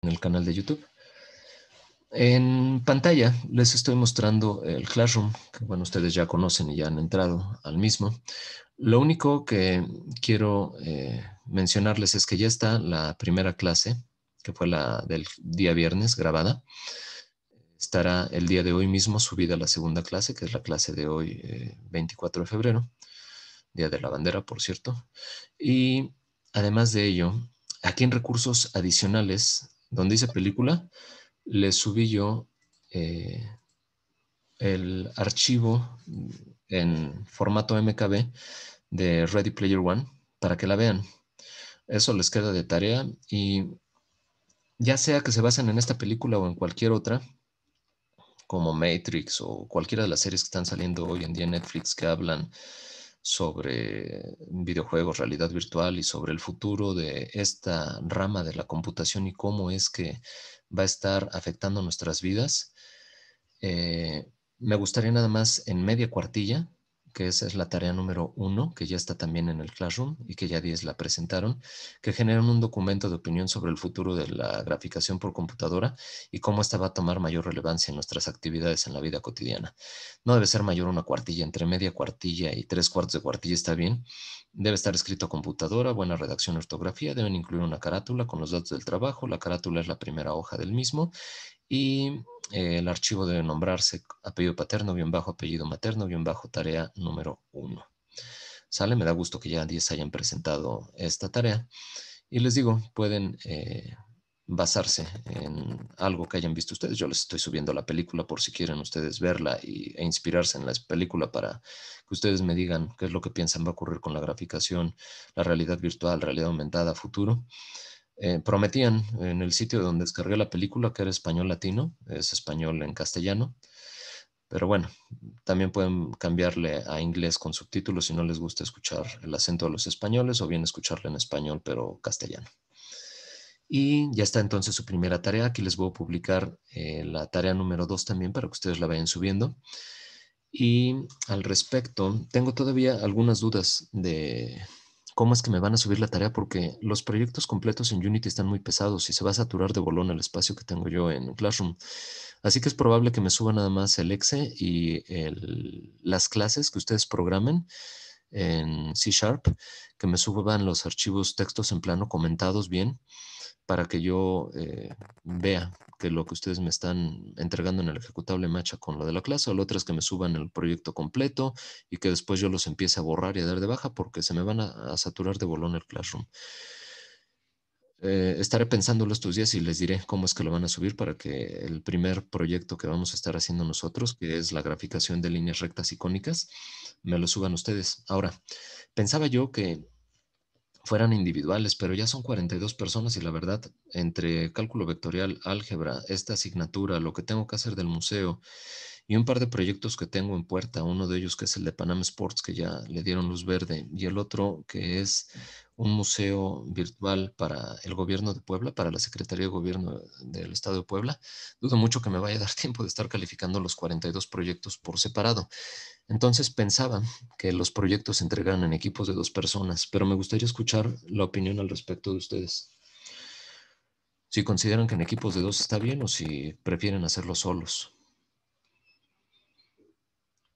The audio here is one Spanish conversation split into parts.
en el canal de YouTube. En pantalla les estoy mostrando el Classroom, que bueno, ustedes ya conocen y ya han entrado al mismo. Lo único que quiero mencionarles es que ya está la primera clase, que fue la del día viernes grabada. Estará el día de hoy mismo subida la segunda clase, que es la clase de hoy, 24 de febrero, Día de la Bandera, por cierto. Y además de ello, aquí en recursos adicionales, donde dice película, le subí yo eh, el archivo en formato MKB de Ready Player One para que la vean. Eso les queda de tarea y ya sea que se basen en esta película o en cualquier otra, como Matrix o cualquiera de las series que están saliendo hoy en día en Netflix que hablan sobre videojuegos, realidad virtual y sobre el futuro de esta rama de la computación y cómo es que va a estar afectando nuestras vidas. Eh, Me gustaría nada más en media cuartilla, que esa es la tarea número 1, que ya está también en el Classroom y que ya 10 la presentaron, que generan un documento de opinión sobre el futuro de la graficación por computadora y cómo esta va a tomar mayor relevancia en nuestras actividades en la vida cotidiana. No debe ser mayor una cuartilla, entre media cuartilla y 3 cuartos de cuartilla está bien. Debe estar escrito a computadora, buena redacción y ortografía, deben incluir una carátula con los datos del trabajo, la carátula es la primera hoja del mismo y el archivo debe nombrarse apellido paterno, guión bajo, apellido materno, guión bajo, tarea número 1. ¿Sale? Me da gusto que ya 10 hayan presentado esta tarea. Y les digo, pueden basarse en algo que hayan visto ustedes. Yo les estoy subiendo la película por si quieren ustedes verla e inspirarse en la película para que ustedes me digan qué es lo que piensan va a ocurrir con la graficación, la realidad virtual, realidad aumentada, futuro. Prometían en el sitio donde descargué la película que era español latino, es español en castellano, pero bueno, también pueden cambiarle a inglés con subtítulos si no les gusta escuchar el acento de los españoles o bien escucharlo en español pero castellano. Y ya está entonces su primera tarea. Aquí les voy a publicar la tarea número 2 también para que ustedes la vayan subiendo. Y al respecto, tengo todavía algunas dudas de cómo es que me van a subir la tarea porque los proyectos completos en Unity están muy pesados y se va a saturar de bolón el espacio que tengo yo en Classroom. Así que es probable que me suba nada más el exe y las clases que ustedes programen en C Sharp, que me suban los archivos textos en plano comentados bien para que yo vea que lo que ustedes me están entregando en el ejecutable macha con lo de la clase, o lo otro es que me suban el proyecto completo y que después yo los empiece a borrar y a dar de baja porque se me van a saturar de bolón el Classroom. Estaré pensándolo estos días y les diré cómo es que lo van a subir para que el primer proyecto que vamos a estar haciendo nosotros, que es la graficación de líneas rectas icónicas, me lo suban ustedes. Ahora, pensaba yo que fueran individuales, pero ya son 42 personas y la verdad, entre cálculo vectorial, álgebra, esta asignatura, lo que tengo que hacer del museo y un par de proyectos que tengo en puerta, uno de ellos que es el de Panam Sports, que ya le dieron luz verde, y el otro que es un museo virtual para el gobierno de Puebla, para la Secretaría de Gobierno del Estado de Puebla. Dudo mucho que me vaya a dar tiempo de estar calificando los 42 proyectos por separado. Entonces pensaba que los proyectos se entregaran en equipos de 2 personas, pero me gustaría escuchar la opinión al respecto de ustedes. Si consideran que en equipos de 2 está bien o si prefieren hacerlo solos.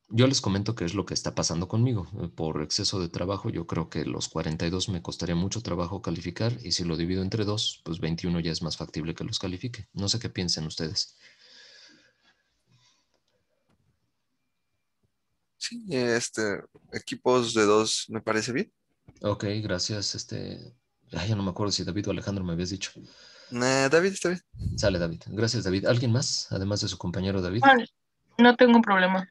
Yo les comento qué es lo que está pasando conmigo. Por exceso de trabajo, yo creo que los 42 me costaría mucho trabajo calificar y si lo divido entre 2, pues 21 ya es más factible que los califique. No sé qué piensen ustedes. Sí, equipos de dos me parece bien. Ok, gracias. Ay, ya no me acuerdo si David o Alejandro me habías dicho. David, está bien. Sale, David. Gracias, David. ¿Alguien más, además de su compañero David? Ah, no tengo un problema.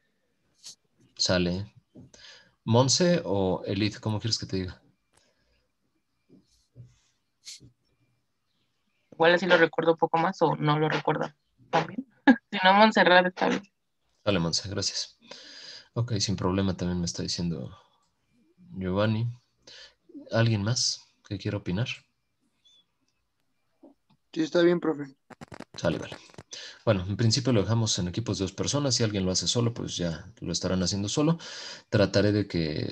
Sale. ¿Monse o Elite? ¿Cómo quieres que te diga? Igual así lo recuerdo un poco más o no lo recuerdo también. Si no, Montserrat está bien. Sale, Monse, gracias. Ok, sin problema también me está diciendo Giovanni. ¿Alguien más que quiera opinar? Sí, está bien, profe. Sale, vale. Bueno, en principio lo dejamos en equipos de 2 personas. Si alguien lo hace solo, pues ya lo estarán haciendo solo. Trataré de que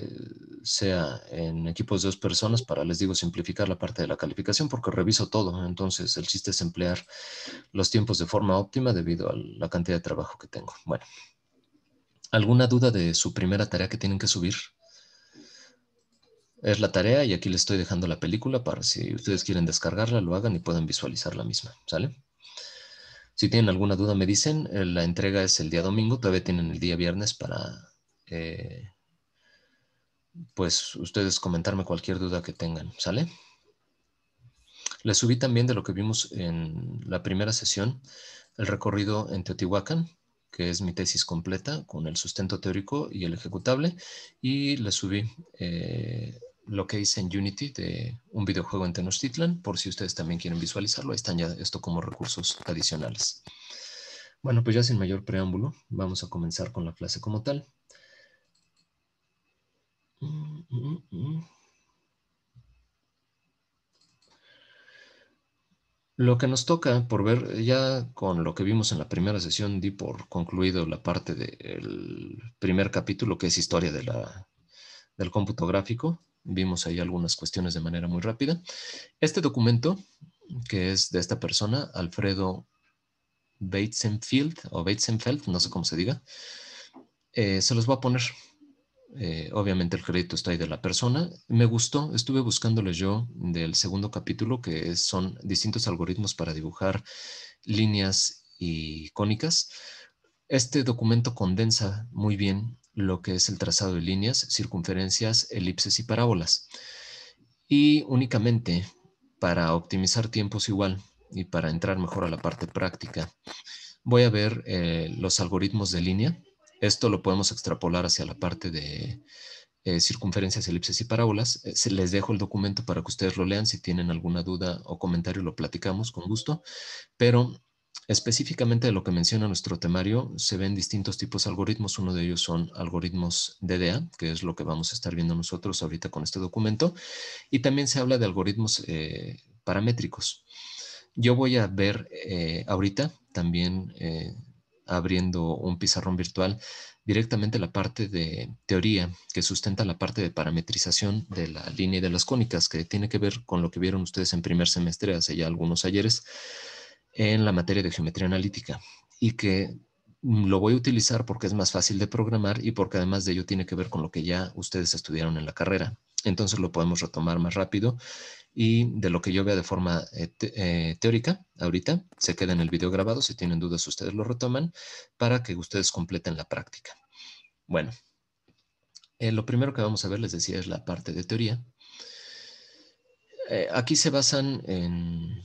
sea en equipos de 2 personas para, les digo, simplificar la parte de la calificación porque reviso todo. Entonces, el chiste es emplear los tiempos de forma óptima debido a la cantidad de trabajo que tengo. Bueno, ¿alguna duda de su primera tarea que tienen que subir? Es la tarea y aquí les estoy dejando la película para si ustedes quieren descargarla, lo hagan y puedan visualizar la misma. ¿Sale? Si tienen alguna duda, me dicen. La entrega es el día domingo. Todavía tienen el día viernes para, eh, pues, ustedes comentarme cualquier duda que tengan. ¿Sale? Les subí también de lo que vimos en la primera sesión, el recorrido en Teotihuacán, que es mi tesis completa con el sustento teórico y el ejecutable. Y les subí lo que hice en Unity de un videojuego en Tenochtitlan, por si ustedes también quieren visualizarlo. Ahí están ya esto como recursos adicionales. Bueno, pues ya sin mayor preámbulo, vamos a comenzar con la clase como tal. Lo que nos toca por ver, ya con lo que vimos en la primera sesión, di por concluido la parte del primer capítulo, que es historia del cómputo gráfico. Vimos ahí algunas cuestiones de manera muy rápida. Este documento, que es de esta persona, Alfredo Batesenfield, o Batesenfeld, no sé cómo se diga, se los voy a poner. Obviamente el crédito está ahí de la persona. Me gustó, estuve buscándole yo del segundo capítulo, que son distintos algoritmos para dibujar líneas y cónicas. Este documento condensa muy bien lo que es el trazado de líneas, circunferencias, elipses y parábolas. Y únicamente para optimizar tiempos igual y para entrar mejor a la parte práctica, voy a ver los algoritmos de línea. Esto lo podemos extrapolar hacia la parte de circunferencias, elipses y parábolas. Les dejo el documento para que ustedes lo lean. Si tienen alguna duda o comentario, lo platicamos con gusto. Pero específicamente de lo que menciona nuestro temario, se ven distintos tipos de algoritmos. Uno de ellos son algoritmos DDA, que es lo que vamos a estar viendo nosotros ahorita con este documento. Y también se habla de algoritmos paramétricos. Yo voy a ver ahorita también abriendo un pizarrón virtual directamente la parte de teoría que sustenta la parte de parametrización de la línea y de las cónicas, que tiene que ver con lo que vieron ustedes en primer semestre hace ya algunos ayeres en la materia de geometría analítica y que lo voy a utilizar porque es más fácil de programar y porque además de ello tiene que ver con lo que ya ustedes estudiaron en la carrera. Entonces lo podemos retomar más rápido y de lo que yo vea de forma teórica ahorita, se queda en el video grabado. Si tienen dudas, ustedes lo retoman para que ustedes completen la práctica. Bueno, lo primero que vamos a ver, les decía, es la parte de teoría. Aquí se basan en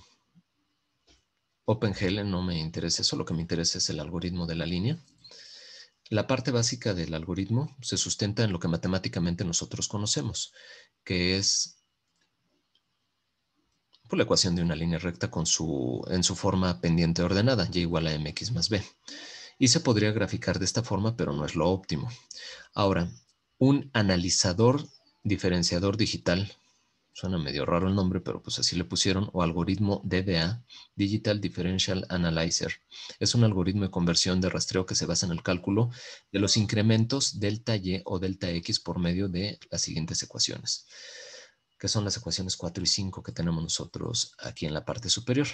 OpenGL, no me interesa eso, lo que me interesa es el algoritmo de la línea. La parte básica del algoritmo se sustenta en lo que matemáticamente nosotros conocemos, que es por la ecuación de una línea recta en su forma pendiente ordenada, y igual a mx más b. Y se podría graficar de esta forma, pero no es lo óptimo. Ahora, un analizador diferenciador digital, suena medio raro el nombre, pero pues así le pusieron, o algoritmo DDA, Digital Differential Analyzer. Es un algoritmo de conversión de rastreo que se basa en el cálculo de los incrementos delta Y o delta X por medio de las siguientes ecuaciones, que son las ecuaciones 4 y 5 que tenemos nosotros aquí en la parte superior.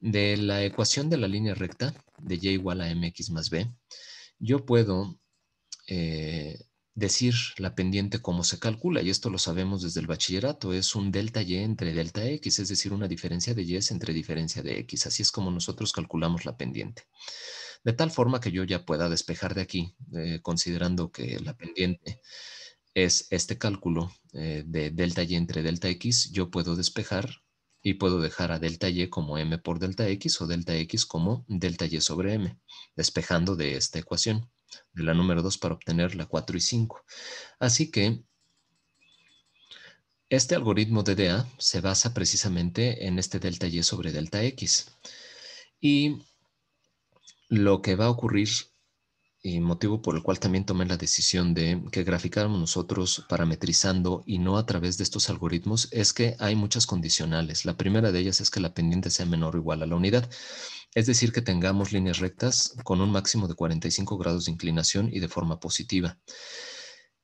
De la ecuación de la línea recta de y igual a mx más b, yo puedo decir la pendiente cómo se calcula, y esto lo sabemos desde el bachillerato. Es un delta y entre delta x, es decir, una diferencia de y entre diferencia de x. Así es como nosotros calculamos la pendiente. De tal forma que yo ya pueda despejar de aquí, considerando que la pendiente es este cálculo de delta y entre delta x, yo puedo despejar y puedo dejar a delta y como m por delta x o delta x como delta y sobre m, despejando de esta ecuación, de la número 2, para obtener la 4 y 5. Así que este algoritmo DDA se basa precisamente en este delta y sobre delta x. Y lo que va a ocurrir, y motivo por el cual también tomé la decisión de que graficáramos nosotros parametrizando y no a través de estos algoritmos, es que hay muchas condicionales. La primera de ellas es que la pendiente sea menor o igual a la unidad. Es decir, que tengamos líneas rectas con un máximo de 45 grados de inclinación y de forma positiva.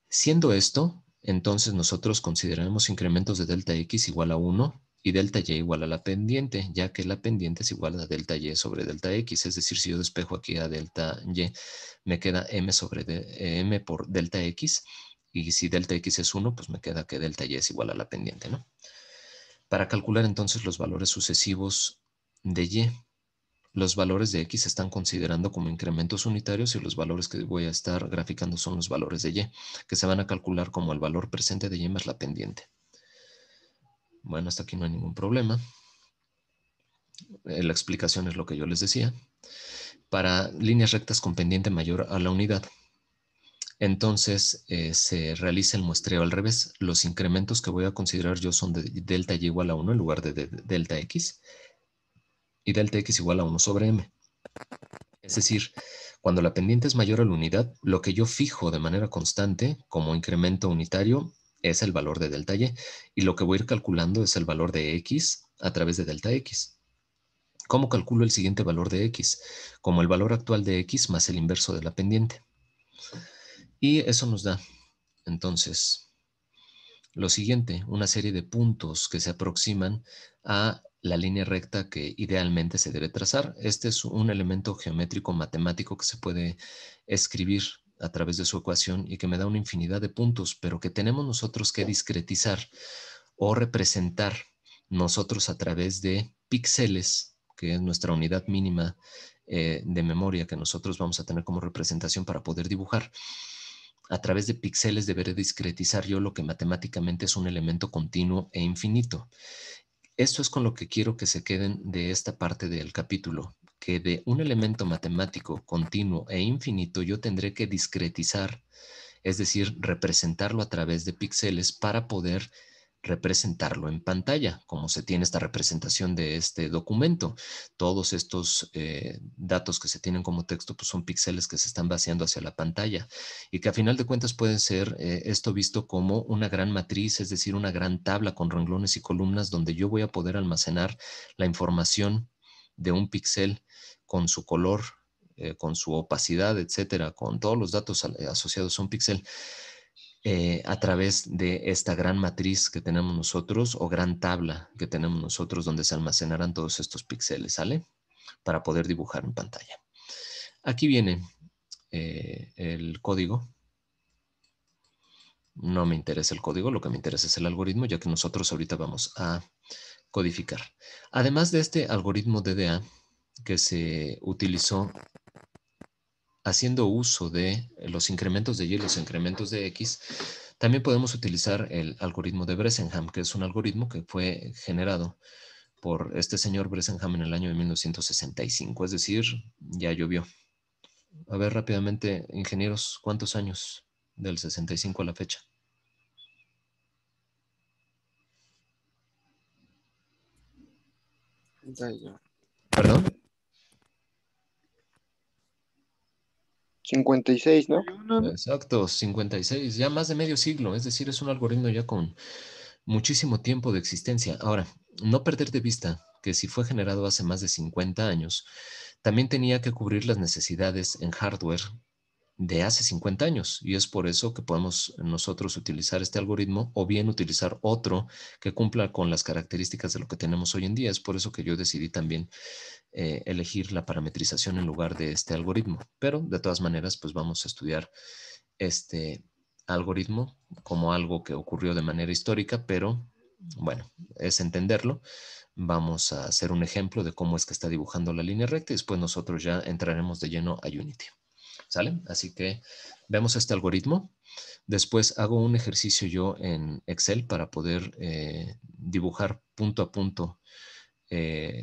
Siendo esto, entonces nosotros consideramos incrementos de delta x igual a 1 y delta y igual a la pendiente, ya que la pendiente es igual a delta y sobre delta x. Es decir, si yo despejo aquí a delta y, me queda m sobre m por delta x. Y si delta x es 1, pues me queda que delta y es igual a la pendiente, ¿no? Para calcular entonces los valores sucesivos de y, los valores de x se están considerando como incrementos unitarios y los valores que voy a estar graficando son los valores de y, que se van a calcular como el valor presente de y más la pendiente. Bueno, hasta aquí no hay ningún problema. La explicación es lo que yo les decía. Para líneas rectas con pendiente mayor a la unidad, entonces se realiza el muestreo al revés. Los incrementos que voy a considerar yo son de delta y igual a 1 en lugar de delta x, y delta x igual a 1 sobre m. Es decir, cuando la pendiente es mayor a la unidad, lo que yo fijo de manera constante como incremento unitario es el valor de delta y lo que voy a ir calculando es el valor de x a través de delta x. ¿Cómo calculo el siguiente valor de x? Como el valor actual de x más el inverso de la pendiente. Y eso nos da, entonces, lo siguiente, una serie de puntos que se aproximan a la línea recta que idealmente se debe trazar. Este es un elemento geométrico matemático que se puede escribir a través de su ecuación y que me da una infinidad de puntos, pero que tenemos nosotros que discretizar o representar nosotros a través de píxeles, que es nuestra unidad mínima de memoria que nosotros vamos a tener como representación para poder dibujar. A través de píxeles deberé discretizar yo lo que matemáticamente es un elemento continuo e infinito. Esto es con lo que quiero que se queden de esta parte del capítulo, que de un elemento matemático continuo e infinito yo tendré que discretizar, es decir, representarlo a través de píxeles para poder representarlo en pantalla, como se tiene esta representación de este documento. Todos estos datos que se tienen como texto pues son píxeles que se están vaciando hacia la pantalla y que a final de cuentas pueden ser esto visto como una gran matriz, es decir, una gran tabla con renglones y columnas donde yo voy a poder almacenar la información de un píxel con su color, con su opacidad, etcétera, con todos los datos asociados a un píxel a través de esta gran matriz que tenemos nosotros o gran tabla que tenemos nosotros donde se almacenarán todos estos píxeles, ¿sale? Para poder dibujar en pantalla. Aquí viene el código. No me interesa el código, lo que me interesa es el algoritmo, ya que nosotros ahorita vamos a codificar. Además de este algoritmo DDA que se utilizó haciendo uso de los incrementos de y y los incrementos de x, también podemos utilizar el algoritmo de Bresenham, que es un algoritmo que fue generado por este señor Bresenham en el año de 1965, es decir, ya llovió. A ver rápidamente, ingenieros, ¿cuántos años del 65 a la fecha? ¿Perdón? 56, ¿no? Exacto, 56, ya más de medio siglo, es decir, es un algoritmo ya con muchísimo tiempo de existencia. Ahora, no perder de vista que si fue generado hace más de 50 años, también tenía que cubrir las necesidades en hardware de hace 50 años y es por eso que podemos nosotros utilizar este algoritmo o bien utilizar otro que cumpla con las características de lo que tenemos hoy en día. Es por eso que yo decidí también elegir la parametrización en lugar de este algoritmo. Pero de todas maneras, pues vamos a estudiar este algoritmo como algo que ocurrió de manera histórica, pero bueno, es entenderlo. Vamos a hacer un ejemplo de cómo es que está dibujando la línea recta y después nosotros ya entraremos de lleno a Unity. ¿Sale? Así que vemos este algoritmo. Después hago un ejercicio yo en Excel para poder dibujar punto a punto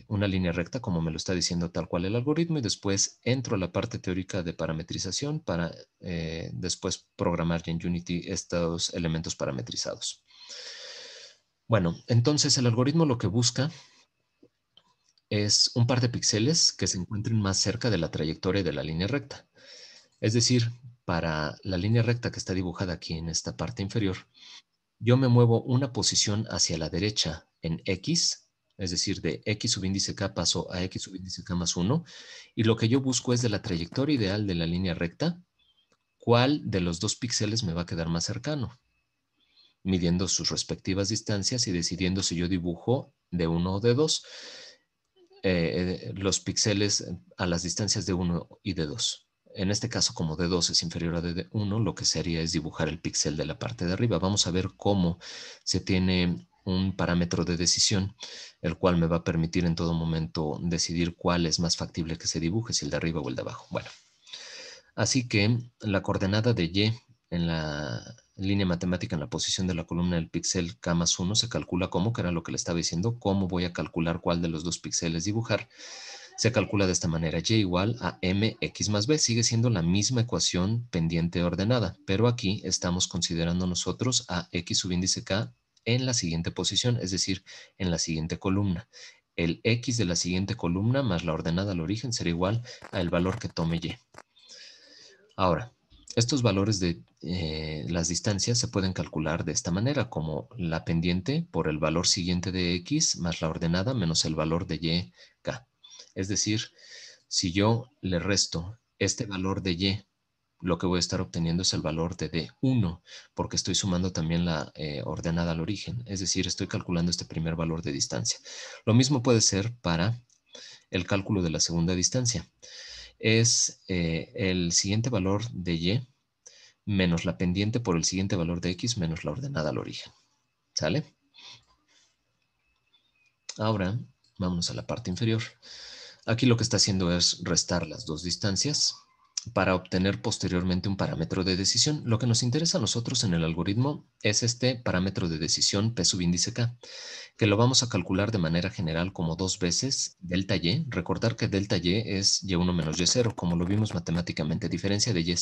una línea recta, como me lo está diciendo tal cual el algoritmo, y después entro a la parte teórica de parametrización para después programar ya en Unity estos elementos parametrizados. Bueno, entonces el algoritmo lo que busca es un par de píxeles que se encuentren más cerca de la trayectoria de la línea recta. Es decir, para la línea recta que está dibujada aquí en esta parte inferior, yo me muevo una posición hacia la derecha en X Es decir, de X subíndice K paso a X subíndice K más 1. Y lo que yo busco es de la trayectoria ideal de la línea recta, ¿cuál de los dos píxeles me va a quedar más cercano? Midiendo sus respectivas distancias y decidiendo si yo dibujo de 1 o de 2 los píxeles a las distancias de 1 y de 2. En este caso, como de 2 es inferior a de 1, lo que se haría es dibujar el píxel de la parte de arriba. Vamos a ver cómo se tiene un parámetro de decisión, el cual me va a permitir en todo momento decidir cuál es más factible que se dibuje, si el de arriba o el de abajo. Bueno, así que la coordenada de Y en la línea matemática en la posición de la columna del píxel K más 1 se calcula como, que era lo que le estaba diciendo, cómo voy a calcular cuál de los dos píxeles dibujar. Se calcula de esta manera: Y igual a mx más b. Sigue siendo la misma ecuación pendiente ordenada, pero aquí estamos considerando nosotros a x subíndice k en la siguiente posición, es decir, en la siguiente columna. El x de la siguiente columna más la ordenada al origen será igual al valor que tome y. Ahora, estos valores de las distancias se pueden calcular de esta manera, como la pendiente por el valor siguiente de x más la ordenada menos el valor de y, k. Es decir, si yo le resto este valor de y, lo que voy a estar obteniendo es el valor de d1, porque estoy sumando también la ordenada al origen. Es decir, estoy calculando este primer valor de distancia. Lo mismo puede ser para el cálculo de la segunda distancia. Es el siguiente valor de y menos la pendiente por el siguiente valor de x menos la ordenada al origen. ¿Sale? Ahora, vámonos a la parte inferior. Aquí lo que está haciendo es restar las dos distancias para obtener posteriormente un parámetro de decisión. Lo que nos interesa a nosotros en el algoritmo es este parámetro de decisión P subíndice K, que lo vamos a calcular de manera general como 2 veces delta Y. Recordar que delta Y es Y1 menos Y0, como lo vimos matemáticamente. Diferencia de Y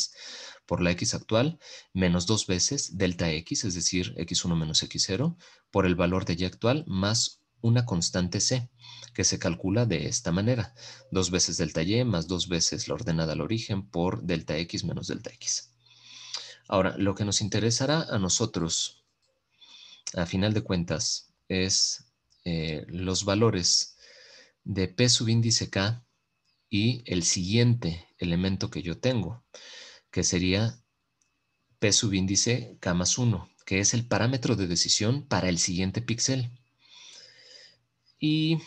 por la X actual menos 2 veces delta X, es decir, X1 menos X0, por el valor de Y actual más una constante C, que se calcula de esta manera: 2 veces delta Y más 2 veces la ordenada al origen por delta X menos delta X. Ahora, lo que nos interesará a nosotros, a final de cuentas, es los valores de P subíndice K y el siguiente elemento que yo tengo, que sería P subíndice K más 1, que es el parámetro de decisión para el siguiente píxel. Y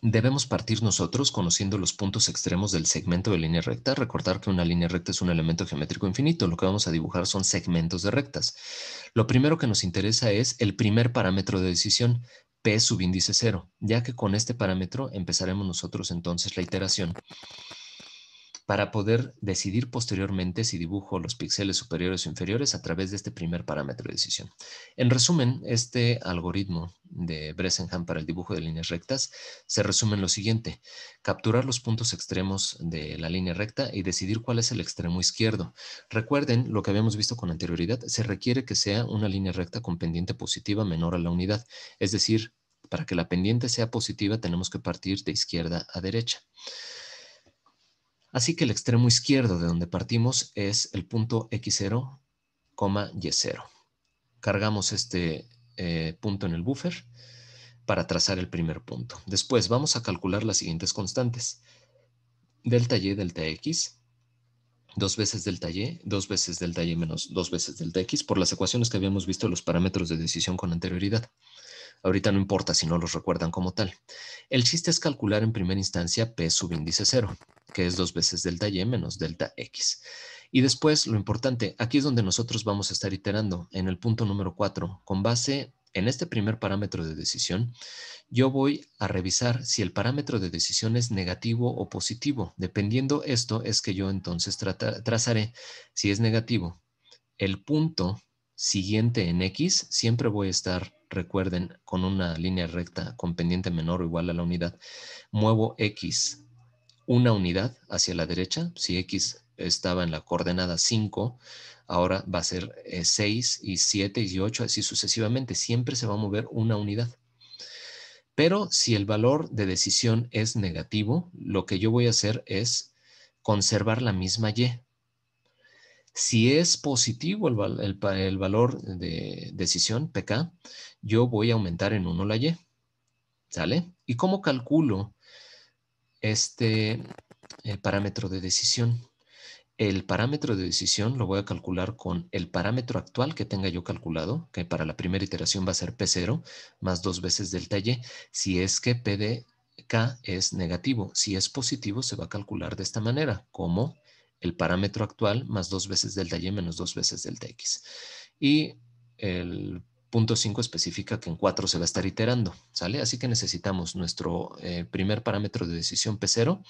debemos partir nosotros conociendo los puntos extremos del segmento de línea recta. Recordar que una línea recta es un elemento geométrico infinito. Lo que vamos a dibujar son segmentos de rectas. Lo primero que nos interesa es el primer parámetro de decisión, P subíndice 0, ya que con este parámetro empezaremos nosotros entonces la iteración para poder decidir posteriormente si dibujo los píxeles superiores o inferiores a través de este primer parámetro de decisión. En resumen, este algoritmo de Bressenham para el dibujo de líneas rectas se resume en lo siguiente: capturar los puntos extremos de la línea recta y decidir cuál es el extremo izquierdo. Recuerden lo que habíamos visto con anterioridad: se requiere que sea una línea recta con pendiente positiva menor a la unidad. Es decir, para que la pendiente sea positiva tenemos que partir de izquierda a derecha. Así que el extremo izquierdo de donde partimos es el punto x0, y0. Cargamos este punto en el buffer para trazar el primer punto. Después vamos a calcular las siguientes constantes: delta y, delta x, 2 veces delta y, 2 veces delta y menos 2 veces delta x, por las ecuaciones que habíamos visto los parámetros de decisión con anterioridad. Ahorita no importa si no los recuerdan como tal. El chiste es calcular en primera instancia P subíndice 0, que es 2 veces delta y menos delta x. Y después, lo importante, aquí es donde nosotros vamos a estar iterando, en el punto número 4. Con base en este primer parámetro de decisión, yo voy a revisar si el parámetro de decisión es negativo o positivo. Dependiendo esto, es que yo entonces trazaré. Si es negativo, el punto siguiente en X, siempre voy a estar, recuerden, con una línea recta con pendiente menor o igual a la unidad. Muevo X una unidad hacia la derecha. Si X estaba en la coordenada 5, ahora va a ser 6 y 7 y 8, así sucesivamente. Siempre se va a mover una unidad. Pero si el valor de decisión es negativo, lo que yo voy a hacer es conservar la misma Y. Si es positivo el valor de decisión, PK, yo voy a aumentar en 1 la Y. ¿Sale? ¿Y cómo calculo este parámetro de decisión? El parámetro de decisión lo voy a calcular con el parámetro actual que tenga yo calculado, que para la primera iteración va a ser P0 más 2 veces delta Y, si es que P de K es negativo. Si es positivo, se va a calcular de esta manera, como el parámetro actual más 2 veces delta Y menos 2 veces delta X. Y el punto 5 especifica que en 4 se va a estar iterando, ¿sale? Así que necesitamos nuestro primer parámetro de decisión P0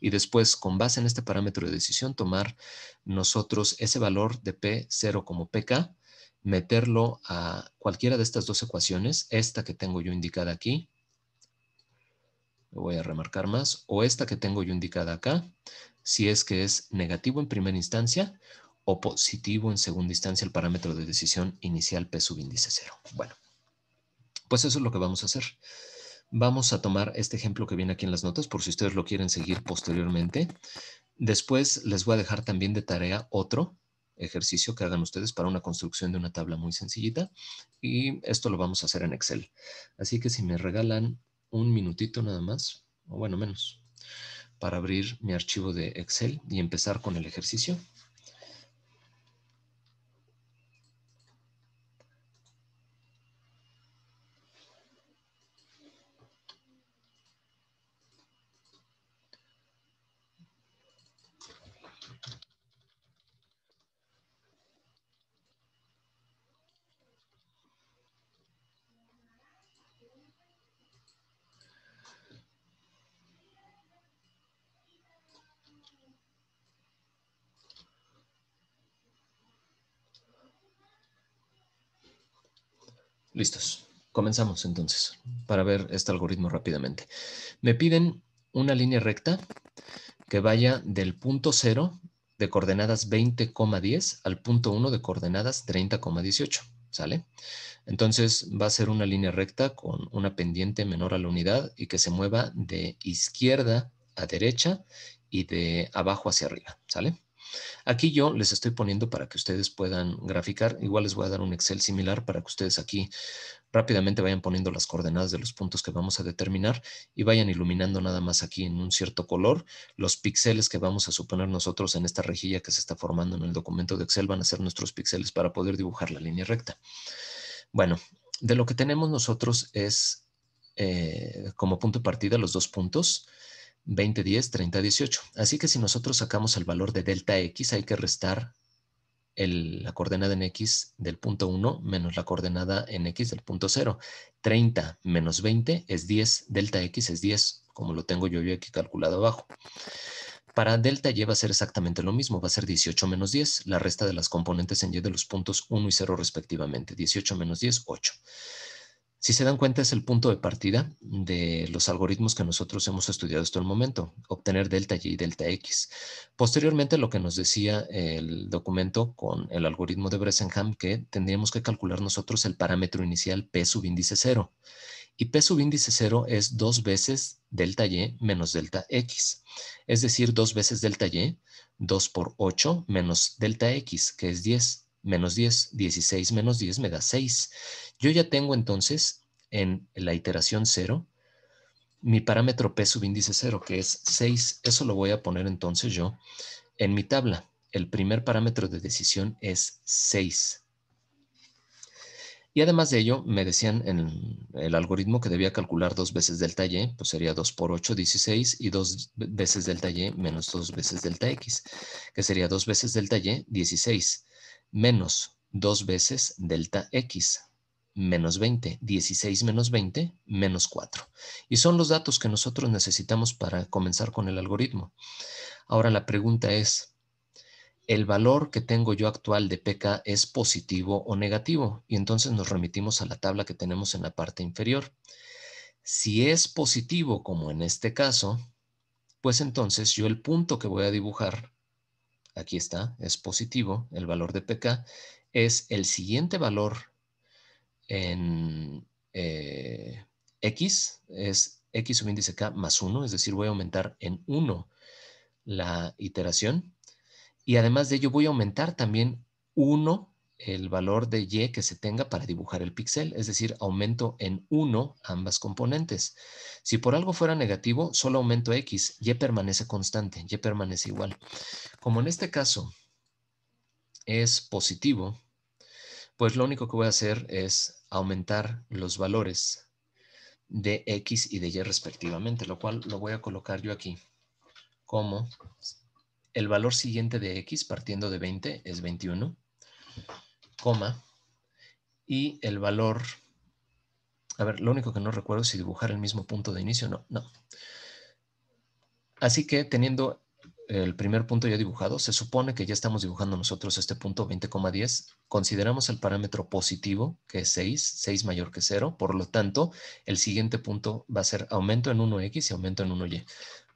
y después, con base en este parámetro de decisión, tomar nosotros ese valor de P0 como PK, meterlo a cualquiera de estas dos ecuaciones, esta que tengo yo indicada aquí, lo voy a remarcar más, o esta que tengo yo indicada acá, si es que es negativo en primera instancia o positivo en segunda instancia el parámetro de decisión inicial P subíndice 0. Bueno, pues eso es lo que vamos a hacer. Vamos a tomar este ejemplo que viene aquí en las notas por si ustedes lo quieren seguir posteriormente. Después les voy a dejar también de tarea otro ejercicio que hagan ustedes para una construcción de una tabla muy sencillita y esto lo vamos a hacer en Excel. Así que si me regalan un minutito nada más, o bueno, menos, para abrir mi archivo de Excel y empezar con el ejercicio. Listos. Comenzamos entonces para ver este algoritmo rápidamente. Me piden una línea recta que vaya del punto 0 de coordenadas 20,10 al punto 1 de coordenadas 30,18. ¿Sale? Entonces va a ser una línea recta con una pendiente menor a la unidad y que se mueva de izquierda a derecha y de abajo hacia arriba. ¿Sale? Aquí yo les estoy poniendo para que ustedes puedan graficar. Igual les voy a dar un Excel similar para que ustedes aquí rápidamente vayan poniendo las coordenadas de los puntos que vamos a determinar y vayan iluminando nada más aquí en un cierto color. Los píxeles que vamos a suponer nosotros en esta rejilla que se está formando en el documento de Excel van a ser nuestros píxeles para poder dibujar la línea recta. Bueno, de lo que tenemos nosotros es como punto de partida los dos puntos 20, 10, 30, 18. Así que si nosotros sacamos el valor de delta X, hay que restar la coordenada en X del punto 1 menos la coordenada en X del punto 0. 30 menos 20 es 10, delta X es 10, como lo tengo yo aquí calculado abajo. Para delta Y va a ser exactamente lo mismo, va a ser 18 menos 10, la resta de las componentes en Y de los puntos 1 y 0 respectivamente. 18 menos 10, 8. Si se dan cuenta, es el punto de partida de los algoritmos que nosotros hemos estudiado hasta el momento, obtener delta Y y delta X. Posteriormente, lo que nos decía el documento con el algoritmo de Bresenham, que tendríamos que calcular nosotros el parámetro inicial P subíndice 0. Y P subíndice 0 es 2 veces delta Y menos delta X. Es decir, 2 veces delta Y, 2 por 8 menos delta X, que es 10 menos 10, 16 menos 10 me da 6. Yo ya tengo entonces en la iteración 0 mi parámetro P subíndice 0, que es 6. Eso lo voy a poner entonces yo en mi tabla. El primer parámetro de decisión es 6. Y además de ello, me decían en el algoritmo que debía calcular 2 veces delta Y, pues sería 2 por 8, 16, y 2 veces delta Y menos 2 veces delta X, que sería 2 veces delta Y, 16, menos 2 veces delta X, menos 20, 16 menos 20, menos 4. Y son los datos que nosotros necesitamos para comenzar con el algoritmo. Ahora la pregunta es, ¿el valor que tengo yo actual de PK es positivo o negativo? Y entonces nos remitimos a la tabla que tenemos en la parte inferior. Si es positivo, como en este caso, pues entonces yo el punto que voy a dibujar, aquí está, es positivo, el valor de PK, es el siguiente valor en X, es X subíndice K más 1, es decir, voy a aumentar en 1 la iteración. Y además de ello voy a aumentar también 1 el valor de y que se tenga para dibujar el píxel, es decir, aumento en 1 ambas componentes. Si por algo fuera negativo, solo aumento x, y permanece constante, y permanece igual. Como en este caso es positivo, pues lo único que voy a hacer es aumentar los valores de x y de y respectivamente, lo cual lo voy a colocar yo aquí como el valor siguiente de x partiendo de 20 es 21, coma, y el valor, a ver, lo único que no recuerdo es si dibujar el mismo punto de inicio, no. Así que teniendo el primer punto ya dibujado, se supone que ya estamos dibujando nosotros este punto 20,10. Consideramos el parámetro positivo, que es 6 mayor que 0. Por lo tanto, el siguiente punto va a ser aumento en 1x y aumento en 1y.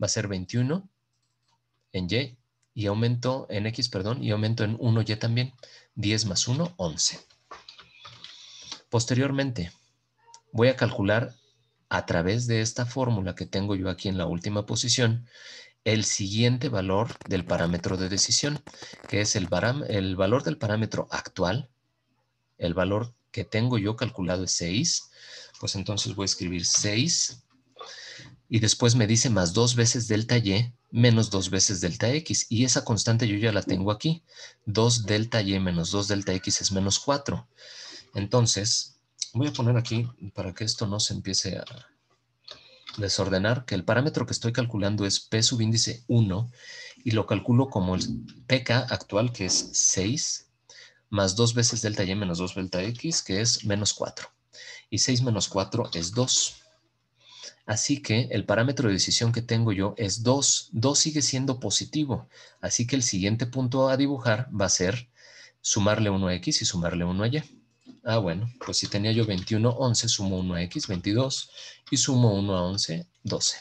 Va a ser 21 en y aumento en x, perdón, y aumento en 1y también. 10 más 1, 11. Posteriormente, voy a calcular a través de esta fórmula que tengo yo aquí en la última posición, el siguiente valor del parámetro de decisión, que es el valor del parámetro actual. El valor que tengo yo calculado es 6, pues entonces voy a escribir 6 y después me dice más 2 veces delta y menos 2 veces delta x, y esa constante yo ya la tengo aquí. 2 delta y menos 2 delta x es menos 4. Entonces, voy a poner aquí, para que esto no se empiece a desordenar, que el parámetro que estoy calculando es P subíndice 1 y lo calculo como el pk actual, que es 6, más 2 veces delta y menos 2 delta x, que es menos 4. Y 6 menos 4 es 2. Así que el parámetro de decisión que tengo yo es 2. 2 sigue siendo positivo. Así que el siguiente punto a dibujar va a ser sumarle 1 a x y sumarle 1 a y. Ah, bueno, pues si tenía yo 21, 11, sumo 1 a x, 22, y sumo 1 a 11, 12.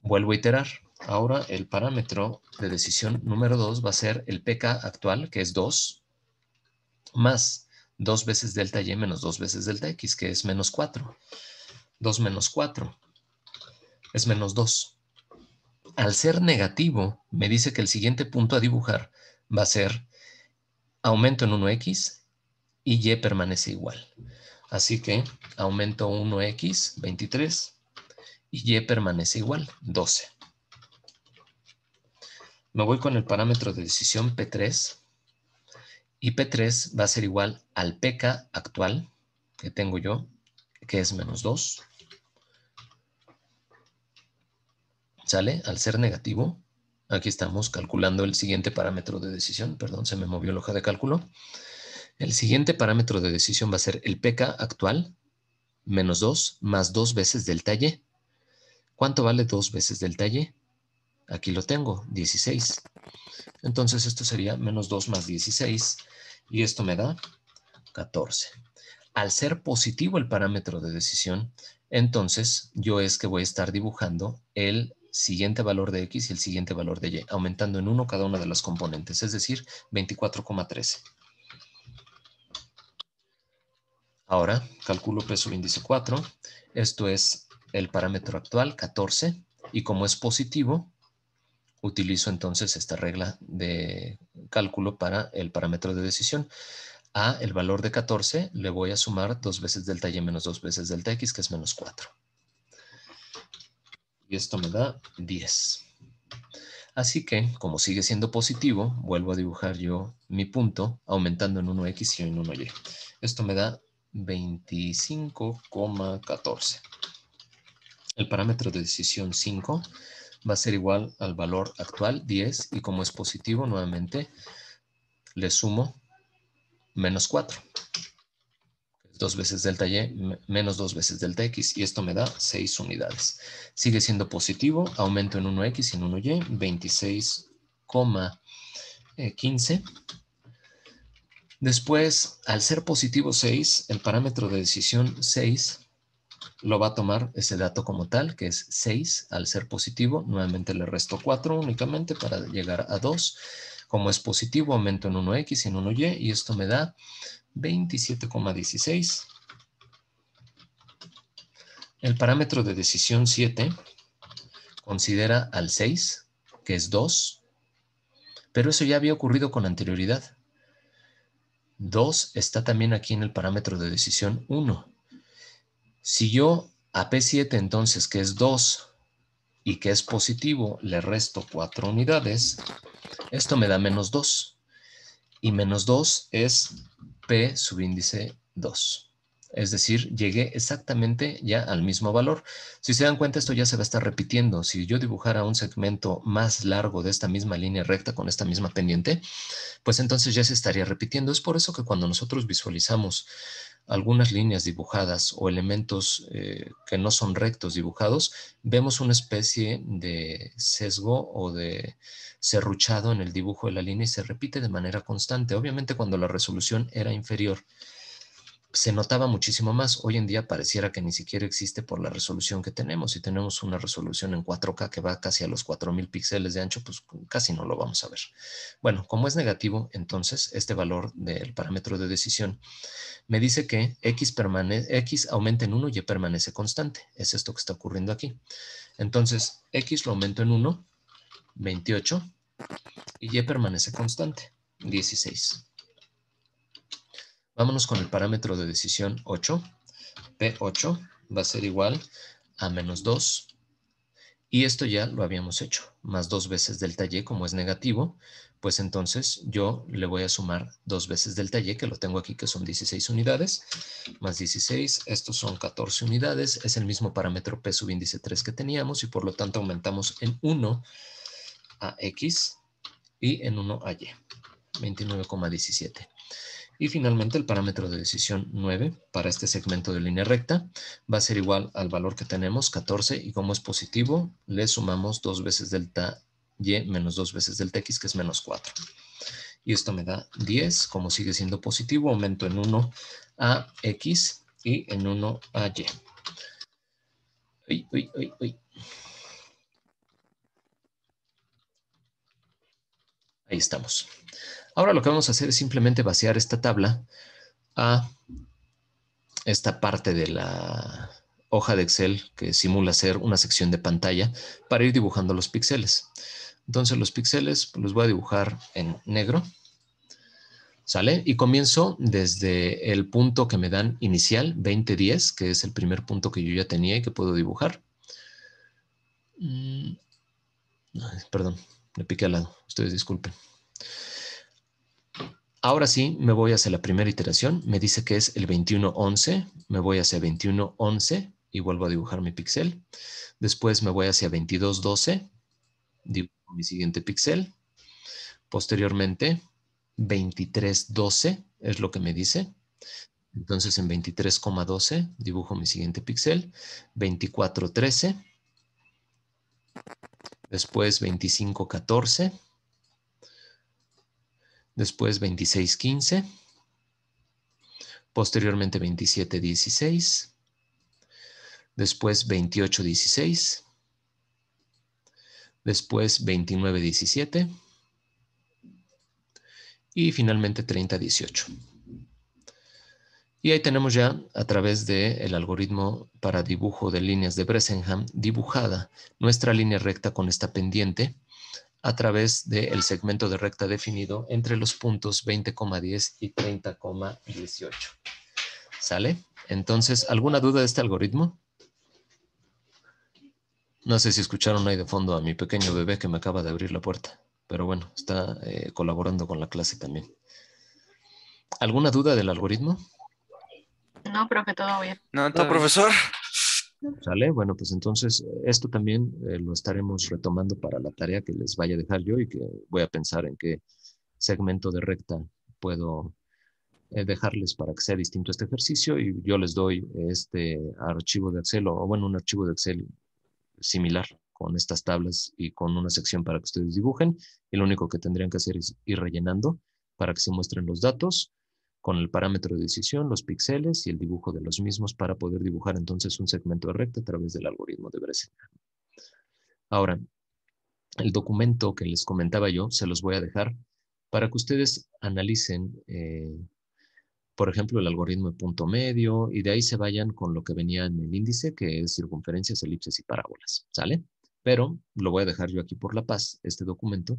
Vuelvo a iterar. Ahora el parámetro de decisión número 2 va a ser el pk actual, que es 2, más 2 veces delta y menos 2 veces delta x, que es menos 4. 2 menos 4 es menos 2. Al ser negativo, me dice que el siguiente punto a dibujar va a ser aumento en 1x y y permanece igual. Así que aumento 1x, 23, y y permanece igual, 12. Me voy con el parámetro de decisión P3, y P3 va a ser igual al pk actual que tengo yo, que es menos 2. ¿Sale? Al ser negativo, aquí estamos calculando el siguiente parámetro de decisión. Perdón, se me movió la hoja de cálculo. El siguiente parámetro de decisión va a ser el pk actual, menos 2, más 2 veces delta y. ¿Cuánto vale 2 veces delta y? Aquí lo tengo, 16. Entonces esto sería menos 2 más 16, y esto me da 14. Al ser positivo el parámetro de decisión, entonces yo es que voy a estar dibujando el siguiente valor de x y el siguiente valor de y, aumentando en 1 cada una de las componentes, es decir, 24,13. Ahora calculo P subíndice 4. Esto es el parámetro actual, 14, y como es positivo, utilizo entonces esta regla de cálculo para el parámetro de decisión. A el valor de 14 le voy a sumar 2 veces delta y menos 2 veces delta x, que es menos 4. Y esto me da 10. Así que, como sigue siendo positivo, vuelvo a dibujar yo mi punto, aumentando en 1x y en 1y. Esto me da 25,14. El parámetro de decisión 5 va a ser igual al valor actual, 10, y como es positivo, nuevamente le sumo menos 4. 2 veces delta y menos 2 veces delta x, y esto me da 6 unidades. Sigue siendo positivo, aumento en 1x y en 1y, 26,15. Después, al ser positivo 6, el parámetro de decisión 6 lo va a tomar ese dato como tal, que es 6 al ser positivo. Nuevamente le resto 4 únicamente para llegar a 2. Como es positivo, aumento en 1x y en 1y, y esto me da 27,16. El parámetro de decisión 7 considera al 6, que es 2, Pero eso ya había ocurrido con anterioridad. 2 está también aquí en el parámetro de decisión 1. Si yo a P7 entonces, que es 2 y que es positivo, le resto 4 unidades, esto me da menos 2. Y menos 2 es P subíndice 2. Es decir, llegué exactamente ya al mismo valor. Si se dan cuenta, esto ya se va a estar repitiendo. Si yo dibujara un segmento más largo de esta misma línea recta con esta misma pendiente, pues entonces ya se estaría repitiendo. Es por eso que cuando nosotros visualizamos algunas líneas dibujadas o elementos que no son rectos dibujados, vemos una especie de sesgo o de serruchado en el dibujo de la línea y se repite de manera constante. Obviamente cuando la resolución era inferior, se notaba muchísimo más. Hoy en día pareciera que ni siquiera existe por la resolución que tenemos. Si tenemos una resolución en 4K que va casi a los 4000 píxeles de ancho, pues casi no lo vamos a ver. Bueno, como es negativo, entonces este valor del parámetro de decisión me dice que X aumenta en 1 y Y permanece constante. Es esto que está ocurriendo aquí. Entonces, X lo aumento en 1, 28, y Y permanece constante, 16. Vámonos con el parámetro de decisión 8. P8 va a ser igual a menos 2. Y esto ya lo habíamos hecho. Más 2 veces delta Y, como es negativo, pues entonces yo le voy a sumar 2 veces delta Y, que lo tengo aquí, que son 16 unidades, más 16, estos son 14 unidades, es el mismo parámetro P subíndice 3 que teníamos y por lo tanto aumentamos en 1 a X y en 1 a Y, 29,17. Y finalmente el parámetro de decisión 9 para este segmento de línea recta va a ser igual al valor que tenemos, 14, y como es positivo, le sumamos 2 veces delta Y menos 2 veces delta X, que es menos 4. Y esto me da 10, como sigue siendo positivo, aumento en 1 a X y en 1 a Y. Uy, uy, uy, uy. Ahí estamos. Ahora lo que vamos a hacer es simplemente vaciar esta tabla a esta parte de la hoja de Excel que simula ser una sección de pantalla para ir dibujando los píxeles. Entonces los píxeles los voy a dibujar en negro, ¿sale? Y comienzo desde el punto que me dan inicial, 2010, que es el primer punto que yo ya tenía y que puedo dibujar. Perdón, le piqué al lado, ustedes disculpen. Ahora sí, me voy hacia la primera iteración. Me dice que es el 2111. Me voy hacia 2111 y vuelvo a dibujar mi píxel. Después me voy hacia 2212. Dibujo mi siguiente píxel. Posteriormente, 2312 es lo que me dice. Entonces, en 23,12 dibujo mi siguiente píxel. 2413. Después, 2514. Después, 2615. Posteriormente, 2716. Después 2816, después 2917 y finalmente 3018. Y ahí tenemos ya, a través del algoritmo para dibujo de líneas de Bressenham, dibujada nuestra línea recta con esta pendiente a través del segmento de recta definido entre los puntos 20,10 y 30,18. ¿Sale? Entonces, ¿alguna duda de este algoritmo? No sé si escucharon ahí de fondo a mi pequeño bebé que me acaba de abrir la puerta, pero bueno, está colaborando con la clase también. ¿Alguna duda del algoritmo? No, profe, todo bien. No, profesor. ¿Sale? Bueno, pues entonces esto también lo estaremos retomando para la tarea que les vaya a dejar yo y que voy a pensar en qué segmento de recta puedo dejarles para que sea distinto este ejercicio y yo les doy este archivo de Excel o bueno, un archivo de Excel similar con estas tablas y con una sección para que ustedes dibujen y lo único que tendrían que hacer es ir rellenando para que se muestren los datos con el parámetro de decisión, los píxeles y el dibujo de los mismos para poder dibujar entonces un segmento de recta a través del algoritmo de Bressenham. Ahora, el documento que les comentaba yo se los voy a dejar para que ustedes analicen, por ejemplo, el algoritmo de punto medio y de ahí se vayan con lo que venía en el índice, que es circunferencias, elipses y parábolas, ¿sale? Pero lo voy a dejar yo aquí por la paz, este documento,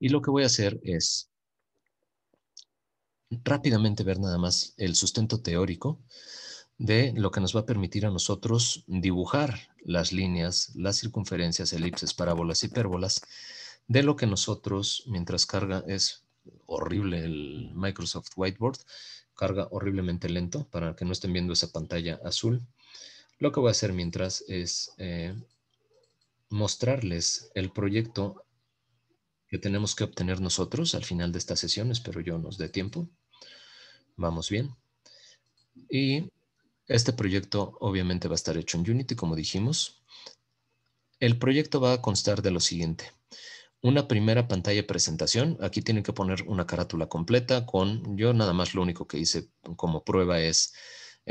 Y lo que voy a hacer es rápidamente ver nada más el sustento teórico de lo que nos va a permitir a nosotros dibujar las líneas, las circunferencias, elipses, parábolas, hipérbolas, de lo que nosotros, mientras carga, es horrible el Microsoft Whiteboard, carga horriblemente lento para que no estén viendo esa pantalla azul. Lo que voy a hacer mientras es mostrarles el proyecto que tenemos que obtener nosotros al final de esta sesión. Espero yo nos dé tiempo. Vamos bien. Y este proyecto obviamente va a estar hecho en Unity, como dijimos. El proyecto va a constar de lo siguiente. Una primera pantalla de presentación. Aquí tienen que poner una carátula completa con, yo nada más lo único que hice como prueba es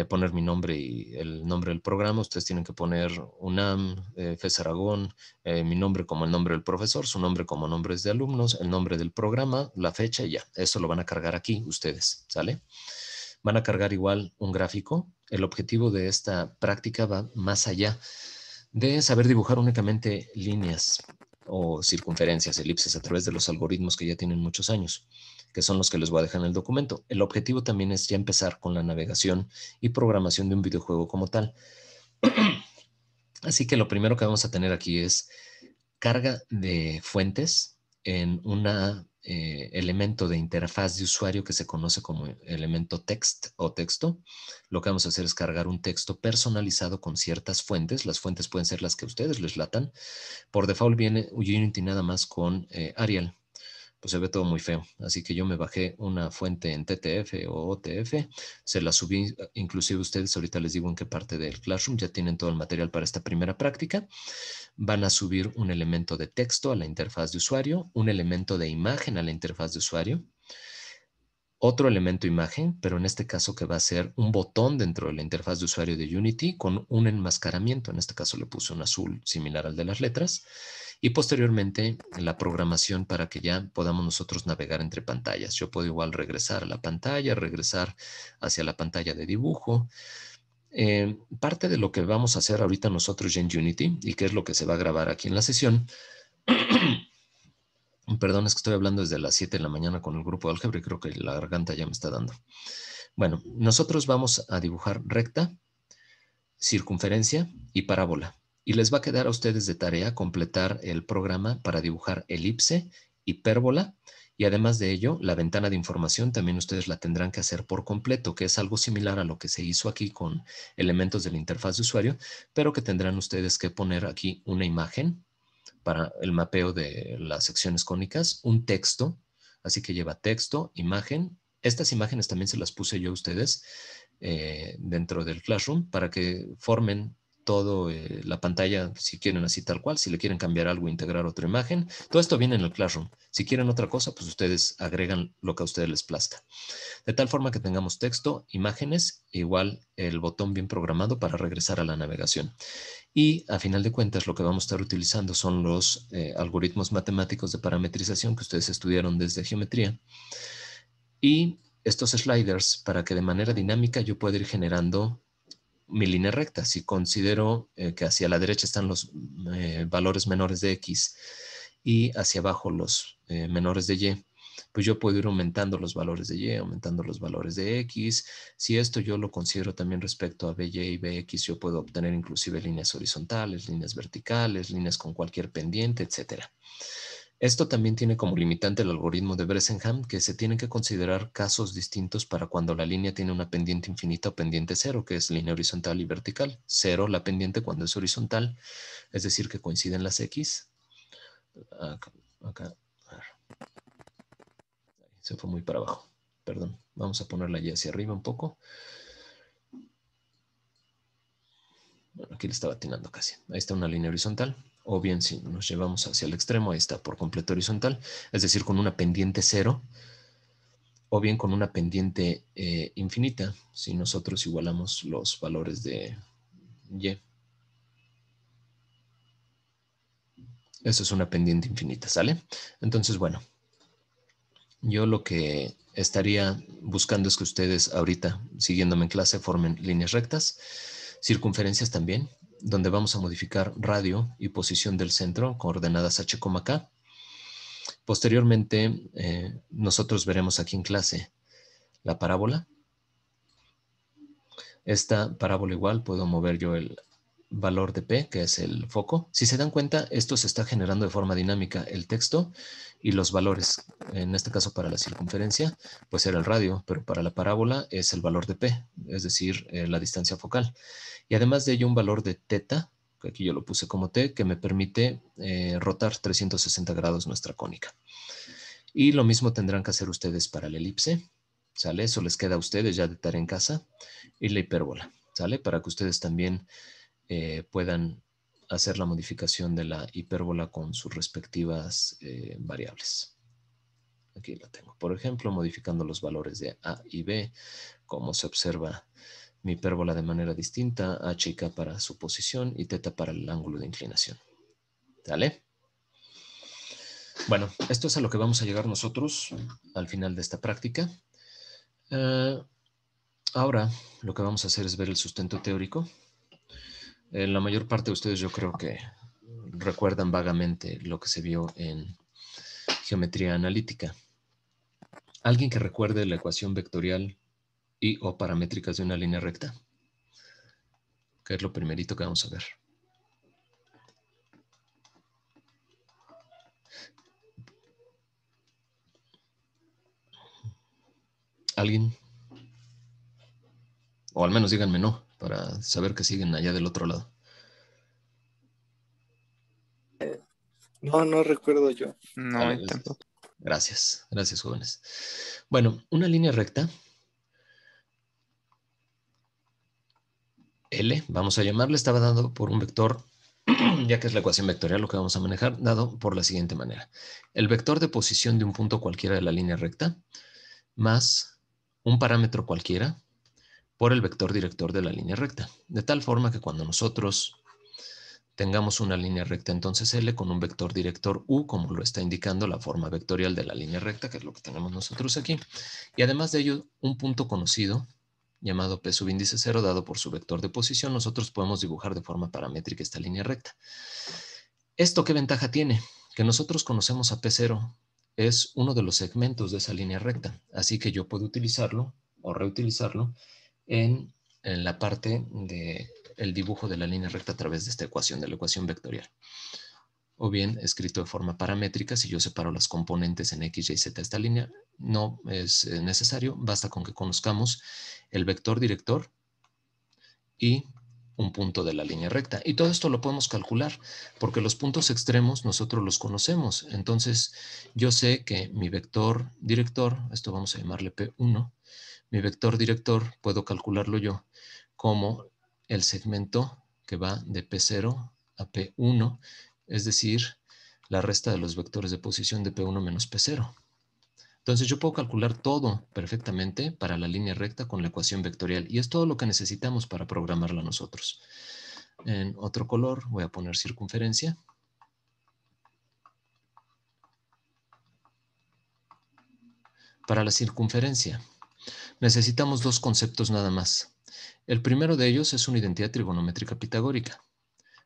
poner mi nombre y el nombre del programa. Ustedes tienen que poner UNAM, FES Aragón, mi nombre como el nombre del profesor, su nombre como nombres de alumnos, el nombre del programa, la fecha y ya. Eso lo van a cargar aquí ustedes, ¿sale? Van a cargar igual un gráfico. El objetivo de esta práctica va más allá de saber dibujar únicamente líneas o circunferencias, elipses a través de los algoritmos que ya tienen muchos años, que son los que les voy a dejar en el documento. El objetivo también es ya empezar con la navegación y programación de un videojuego como tal. Así que lo primero que vamos a tener aquí es carga de fuentes en un elemento de interfaz de usuario que se conoce como elemento text o texto. Lo que vamos a hacer es cargar un texto personalizado con ciertas fuentes. Las fuentes pueden ser las que a ustedes les latan. Por default viene Unity nada más con Arial. Pues se ve todo muy feo. Así que yo me bajé una fuente en TTF o OTF, se la subí, inclusive ustedes ahorita les digo en qué parte del Classroom, ya tienen todo el material para esta primera práctica. Van a subir un elemento de texto a la interfaz de usuario, un elemento de imagen a la interfaz de usuario, otro elemento imagen, pero en este caso que va a ser un botón dentro de la interfaz de usuario de Unity con un enmascaramiento. En este caso le puse un azul similar al de las letras. Y posteriormente la programación para que ya podamos nosotros navegar entre pantallas. Yo puedo igual regresar a la pantalla, regresar hacia la pantalla de dibujo. Parte de lo que vamos a hacer ahorita nosotros ya en Unity y que es lo que se va a grabar aquí en la sesión. Perdón, es que estoy hablando desde las 7 de la mañana con el grupo de álgebra y creo que la garganta ya me está dando. Bueno, nosotros vamos a dibujar recta, circunferencia y parábola. Y les va a quedar a ustedes de tarea completar el programa para dibujar elipse, hipérbola y además de ello, la ventana de información también ustedes la tendrán que hacer por completo, que es algo similar a lo que se hizo aquí con elementos de la interfaz de usuario, pero que tendrán ustedes que poner aquí una imagen para el mapeo de las secciones cónicas, un texto, así que lleva texto, imagen. Estas imágenes también se las puse yo a ustedes dentro del Classroom para que formen todo la pantalla, si quieren así tal cual, si le quieren cambiar algo, integrar otra imagen. Todo esto viene en el Classroom. Si quieren otra cosa, pues ustedes agregan lo que a ustedes les plazca. De tal forma que tengamos texto, imágenes, e igual el botón bien programado para regresar a la navegación. Y a final de cuentas lo que vamos a estar utilizando son los algoritmos matemáticos de parametrización que ustedes estudiaron desde geometría. Y estos sliders para que de manera dinámica yo pueda ir generando mi línea recta. Si considero que hacia la derecha están los valores menores de X y hacia abajo los menores de Y, pues yo puedo ir aumentando los valores de Y, aumentando los valores de X. Si esto yo lo considero también respecto a BY y BX, yo puedo obtener inclusive líneas horizontales, líneas verticales, líneas con cualquier pendiente, etcétera. Esto también tiene como limitante el algoritmo de Bresenham, que se tienen que considerar casos distintos para cuando la línea tiene una pendiente infinita o pendiente cero, que es línea horizontal y vertical. Cero la pendiente cuando es horizontal, es decir, que coinciden las X. Acá. Se fue muy para abajo. Perdón. Vamos a ponerla ya hacia arriba un poco. Bueno, aquí le estaba atinando casi. Ahí está una línea horizontal. O bien si nos llevamos hacia el extremo, ahí está por completo horizontal. Es decir, con una pendiente cero. O bien con una pendiente infinita. Si nosotros igualamos los valores de Y. Eso es una pendiente infinita, ¿sale? Entonces, bueno. Yo lo que estaría buscando es que ustedes ahorita, siguiéndome en clase, formen líneas rectas, circunferencias también, donde vamos a modificar radio y posición del centro, coordenadas H, K, Posteriormente, nosotros veremos aquí en clase la parábola. Esta parábola igual puedo mover yo el valor de P, que es el foco. Si se dan cuenta, esto se está generando de forma dinámica, el texto y los valores. En este caso para la circunferencia, pues era el radio, pero para la parábola es el valor de P, es decir, la distancia focal. Y además de ello un valor de teta, que aquí yo lo puse como T, que me permite rotar 360 grados nuestra cónica. Y lo mismo tendrán que hacer ustedes para la elipse, ¿sale? Eso les queda a ustedes ya de tarea en casa. Y la hipérbola, ¿sale? Para que ustedes también puedan hacer la modificación de la hipérbola con sus respectivas variables. Aquí la tengo. Por ejemplo, modificando los valores de A y B, como se observa mi hipérbola de manera distinta, h y k para su posición y teta para el ángulo de inclinación. ¿Sale? Bueno, esto es a lo que vamos a llegar nosotros al final de esta práctica. Ahora, lo que vamos a hacer es ver el sustento teórico. La mayor parte de ustedes yo creo que recuerdan vagamente lo que se vio en geometría analítica. ¿Alguien que recuerde la ecuación vectorial y o paramétricas de una línea recta? Que es lo primerito que vamos a ver. ¿Alguien? O al menos díganme no, para saber que siguen allá del otro lado. No, no recuerdo yo. No, Vale, tampoco. gracias. Gracias, jóvenes. Bueno, una línea recta, L, vamos a llamarle, estaba dado por un vector, ya que es la ecuación vectorial lo que vamos a manejar, dado por la siguiente manera. El vector de posición de un punto cualquiera de la línea recta, más un parámetro cualquiera por el vector director de la línea recta. De tal forma que cuando nosotros tengamos una línea recta, entonces L con un vector director U, como lo está indicando la forma vectorial de la línea recta, que es lo que tenemos nosotros aquí. Y además de ello, un punto conocido, llamado P subíndice 0, dado por su vector de posición, nosotros podemos dibujar de forma paramétrica esta línea recta. ¿Esto qué ventaja tiene? Que nosotros conocemos a P0, es uno de los segmentos de esa línea recta, así que yo puedo utilizarlo o reutilizarlo en la parte del dibujo de la línea recta a través de esta ecuación, de la ecuación vectorial. O bien, escrito de forma paramétrica, si yo separo las componentes en X, Y, Z, esta línea no es necesario, basta con que conozcamos el vector director y un punto de la línea recta. Y todo esto lo podemos calcular, porque los puntos extremos nosotros los conocemos. Entonces, yo sé que mi vector director, esto vamos a llamarle P1, mi vector director puedo calcularlo yo como el segmento que va de P0 a P1, es decir, la resta de los vectores de posición de P1 menos P0. Entonces yo puedo calcular todo perfectamente para la línea recta con la ecuación vectorial y es todo lo que necesitamos para programarla nosotros. En otro color voy a poner circunferencia. Para la circunferencia necesitamos dos conceptos nada más. El primero de ellos es una identidad trigonométrica pitagórica,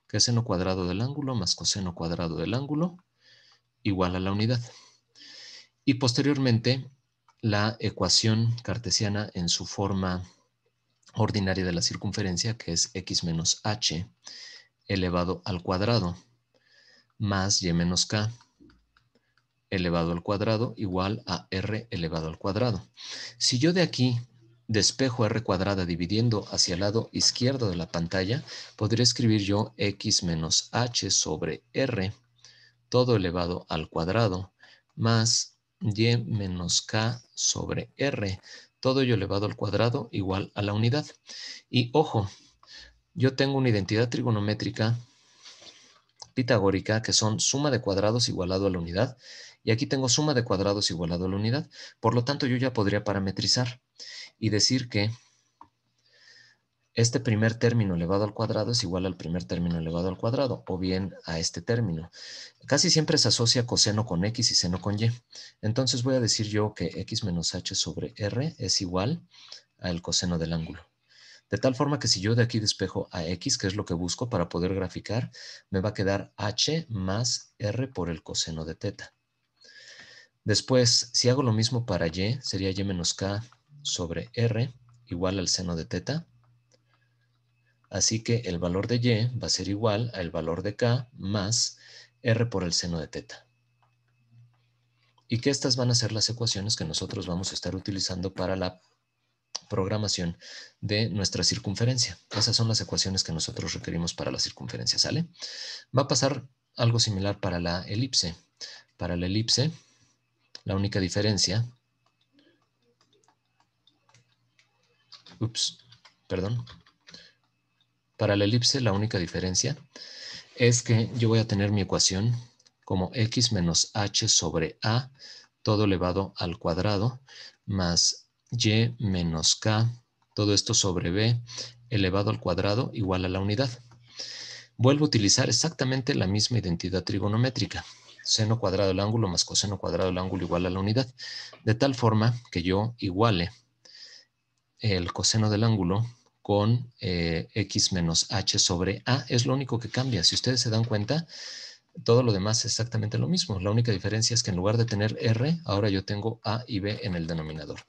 que es seno cuadrado del ángulo más coseno cuadrado del ángulo igual a la unidad. Y posteriormente la ecuación cartesiana en su forma ordinaria de la circunferencia, que es x menos h elevado al cuadrado más y menos k elevado al cuadrado igual a r elevado al cuadrado. Si yo de aquí despejo r cuadrada dividiendo hacia el lado izquierdo de la pantalla, podría escribir yo x menos h sobre r todo elevado al cuadrado más y menos k sobre r, todo ello elevado al cuadrado igual a la unidad. Y ojo, yo tengo una identidad trigonométrica pitagórica que son suma de cuadrados igualado a la unidad, y aquí tengo suma de cuadrados igualado a la unidad. Por lo tanto, yo ya podría parametrizar y decir que este primer término elevado al cuadrado es igual al primer término elevado al cuadrado, o bien a este término. Casi siempre se asocia coseno con x y seno con y. Entonces voy a decir yo que x menos h sobre r es igual al coseno del ángulo. De tal forma que si yo de aquí despejo a x, que es lo que busco para poder graficar, me va a quedar h más r por el coseno de teta. Después, si hago lo mismo para y, sería y menos k sobre r igual al seno de teta. Así que el valor de y va a ser igual al valor de k más r por el seno de teta. Y que estas van a ser las ecuaciones que nosotros vamos a estar utilizando para la programación de nuestra circunferencia. Esas son las ecuaciones que nosotros requerimos para la circunferencia, ¿sale? Va a pasar algo similar para la elipse. Para la elipse, la única diferencia... Para la elipse, la única diferencia es que yo voy a tener mi ecuación como x menos h sobre a, todo elevado al cuadrado, más y menos k, todo esto sobre b, elevado al cuadrado, igual a la unidad. Vuelvo a utilizar exactamente la misma identidad trigonométrica. Seno cuadrado del ángulo más coseno cuadrado del ángulo igual a la unidad. De tal forma que yo iguale el coseno del ángulo con x menos h sobre a. Es lo único que cambia. Si ustedes se dan cuenta, todo lo demás es exactamente lo mismo. La única diferencia es que en lugar de tener r, ahora yo tengo a y b en el denominador.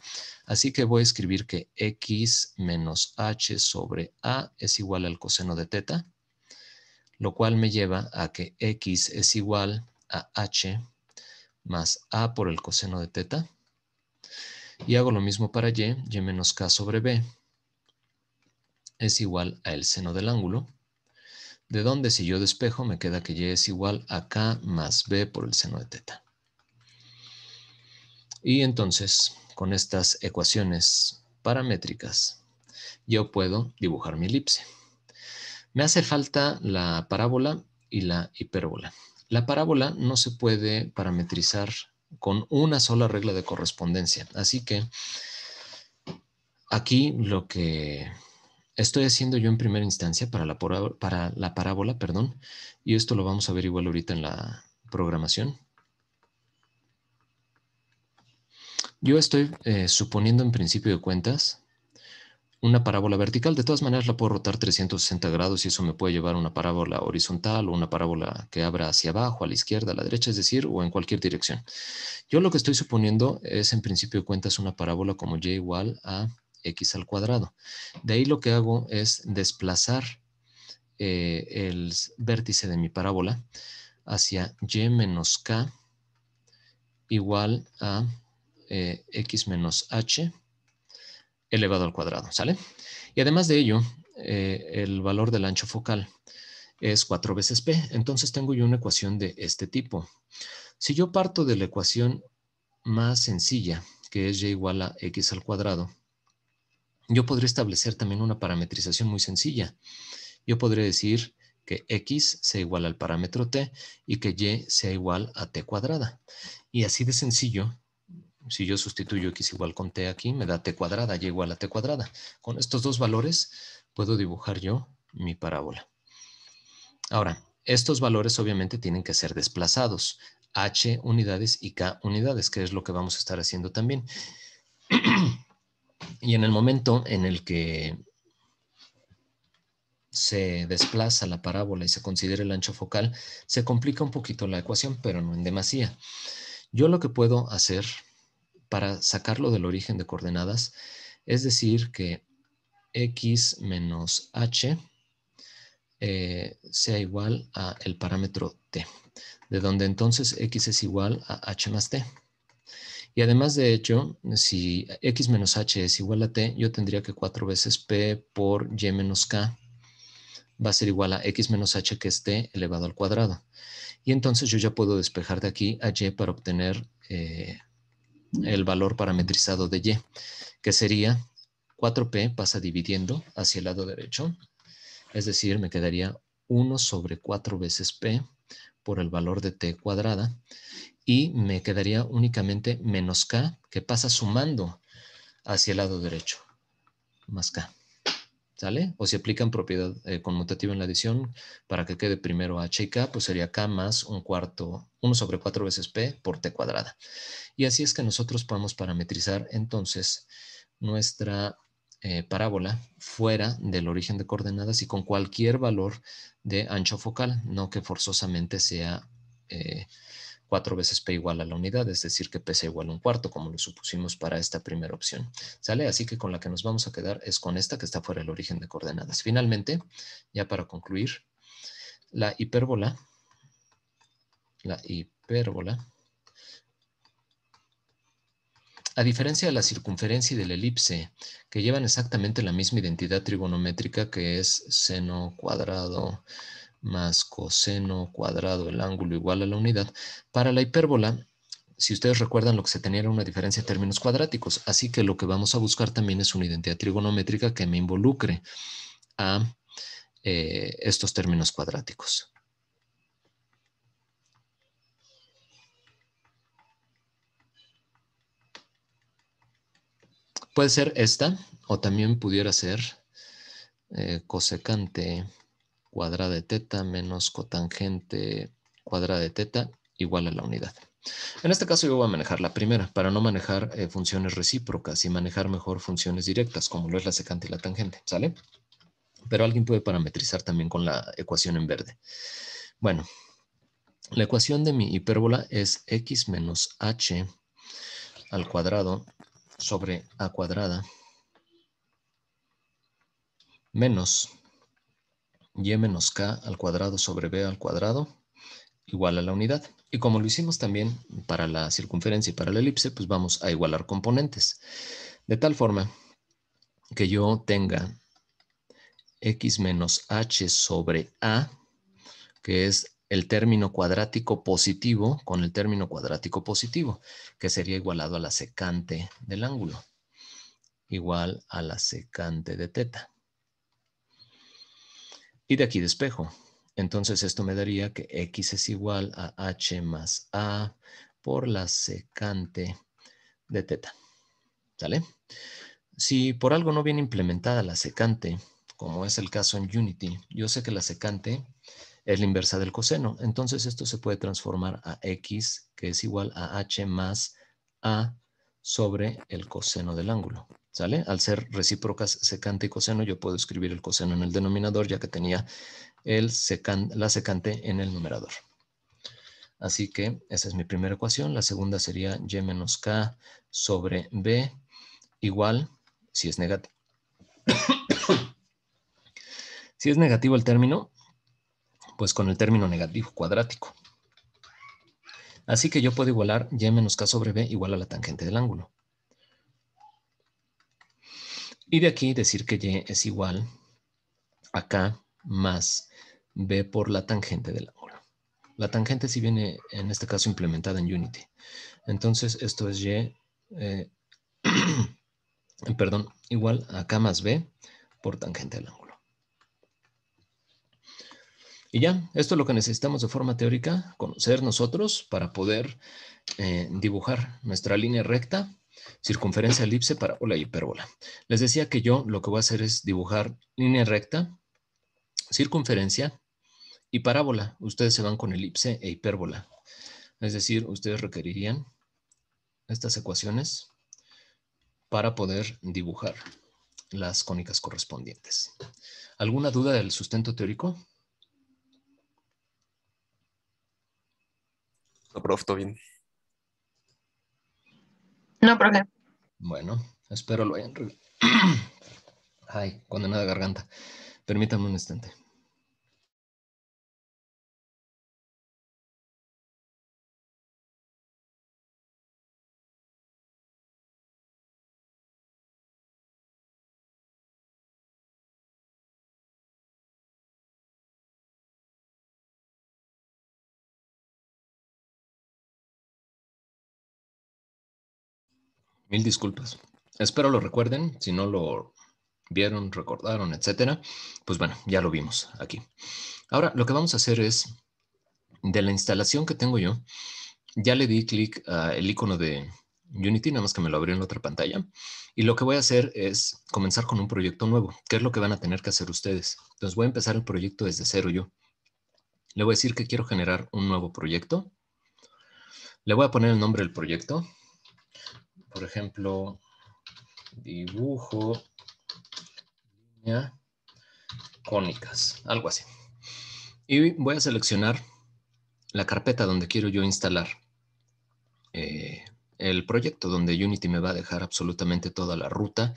Así que voy a escribir que x menos h sobre a es igual al coseno de teta, lo cual me lleva a que x es igual a h más a por el coseno de teta. Y hago lo mismo para y menos k sobre b es igual a el seno del ángulo, de donde si yo despejo me queda que y es igual a k más b por el seno de teta. Y entonces, con estas ecuaciones paramétricas, yo puedo dibujar mi elipse. Me hace falta la parábola y la hipérbola. La parábola no se puede parametrizar con una sola regla de correspondencia. Así que aquí lo que estoy haciendo yo en primera instancia para la parábola, y esto lo vamos a ver igual ahorita en la programación. Yo estoy suponiendo en principio de cuentas una parábola vertical. De todas maneras la puedo rotar 360 grados y eso me puede llevar a una parábola horizontal o una parábola que abra hacia abajo, a la izquierda, a la derecha, es decir, o en cualquier dirección. Yo lo que estoy suponiendo es en principio de cuentas una parábola como y igual a x al cuadrado. De ahí lo que hago es desplazar el vértice de mi parábola hacia y menos k igual a x menos h elevado al cuadrado, ¿sale? Y además de ello, el valor del ancho focal es 4 veces p. Entonces tengo yo una ecuación de este tipo. Si yo parto de la ecuación más sencilla, que es y igual a x al cuadrado, yo podría establecer también una parametrización muy sencilla. Yo podría decir que x sea igual al parámetro t y que y sea igual a t cuadrada. Y así de sencillo, si yo sustituyo x igual con t aquí, me da t cuadrada, y igual a t cuadrada. Con estos dos valores puedo dibujar yo mi parábola. Ahora, estos valores obviamente tienen que ser desplazados. H unidades y K unidades, que es lo que vamos a estar haciendo también. Y en el momento en el que se desplaza la parábola y se considera el ancho focal, se complica un poquito la ecuación, pero no en demasía. Yo lo que puedo hacer para sacarlo del origen de coordenadas es decir que x menos h sea igual a el parámetro t, de donde entonces x es igual a h más t. Y además de hecho, si x menos h es igual a t, yo tendría que 4 veces p por y menos k va a ser igual a x menos h, que es t elevado al cuadrado. Y entonces yo ya puedo despejar de aquí a y para obtener el valor parametrizado de y, que sería 4p pasa dividiendo hacia el lado derecho, es decir, me quedaría 1 sobre 4 veces p por el valor de t cuadrada, y me quedaría únicamente menos k, que pasa sumando hacia el lado derecho, más k. ¿Sale? O si aplican propiedad conmutativa en la adición, para que quede primero h y k, pues sería k más 1 sobre 4 veces p por t cuadrada. Y así es que nosotros podemos parametrizar entonces nuestra parábola fuera del origen de coordenadas y con cualquier valor de ancho focal, no que forzosamente sea 4 veces P igual a la unidad, es decir, que P sea igual a 1/4, como lo supusimos para esta primera opción. ¿Sale? Así que con la que nos vamos a quedar es con esta que está fuera del origen de coordenadas. Finalmente, ya para concluir, la hipérbola, a diferencia de la circunferencia y de la elipse, que llevan exactamente la misma identidad trigonométrica, que es seno cuadrado más coseno cuadrado del ángulo igual a la unidad, para la hipérbola, si ustedes recuerdan, lo que se tenía era una diferencia de términos cuadráticos, así que lo que vamos a buscar también es una identidad trigonométrica que me involucre a estos términos cuadráticos. Puede ser esta, o también pudiera ser cosecante cuadrada de teta menos cotangente cuadrada de teta igual a la unidad. En este caso yo voy a manejar la primera, para no manejar funciones recíprocas y manejar mejor funciones directas, como lo es la secante y la tangente, ¿sale? Pero alguien puede parametrizar también con la ecuación en verde. Bueno, la ecuación de mi hipérbola es x menos h al cuadrado sobre a cuadrada menos y menos k al cuadrado sobre b al cuadrado igual a la unidad. Y como lo hicimos también para la circunferencia y para la elipse, pues vamos a igualar componentes. De tal forma que yo tenga x menos h sobre a, que es el término cuadrático positivo con el término cuadrático positivo, que sería igualado a la secante del ángulo, igual a la secante de teta. Y de aquí despejo. Entonces esto me daría que x es igual a h más a por la secante de teta. ¿Sale? Si por algo no viene implementada la secante, como es el caso en Unity, yo sé que la secante es la inversa del coseno. Entonces esto se puede transformar a x, que es igual a h más a sobre el coseno del ángulo. ¿Sale? Al ser recíprocas secante y coseno, yo puedo escribir el coseno en el denominador, ya que tenía la secante en el numerador. Así que esa es mi primera ecuación. La segunda sería y menos k sobre b igual, si es negativo. Si es negativo el término, pues con el término negativo cuadrático. Así que yo puedo igualar y menos k sobre b igual a la tangente del ángulo. Y de aquí decir que y es igual a k más b por la tangente del ángulo. La tangente sí viene en este caso implementada en Unity. Entonces esto es y, perdón, igual a k más b por tangente del ángulo. Y ya, esto es lo que necesitamos de forma teórica, conocer nosotros para poder dibujar nuestra línea recta, circunferencia, elipse, parábola y hipérbola. Les decía que yo lo que voy a hacer es dibujar línea recta, circunferencia y parábola. Ustedes se van con elipse e hipérbola. Es decir, ustedes requerirían estas ecuaciones para poder dibujar las cónicas correspondientes. ¿Alguna duda del sustento teórico? No, prof, todo bien. No, profe. Bueno, espero lo hayan... Ay, condenada garganta. Permítame un instante. Mil disculpas. Espero lo recuerden. Si no lo vieron, recordaron, etcétera, pues bueno, ya lo vimos aquí. Ahora, lo que vamos a hacer es, de la instalación que tengo yo, ya le di clic al icono de Unity, nada más que me lo abrió en la otra pantalla. Y lo que voy a hacer es comenzar con un proyecto nuevo, que es lo que van a tener que hacer ustedes. Entonces voy a empezar el proyecto desde cero yo. Le voy a decir que quiero generar un nuevo proyecto. Le voy a poner el nombre del proyecto. Por ejemplo, dibujo línea cónicas, algo así. Y voy a seleccionar la carpeta donde quiero yo instalar el proyecto, donde Unity me va a dejar absolutamente toda la ruta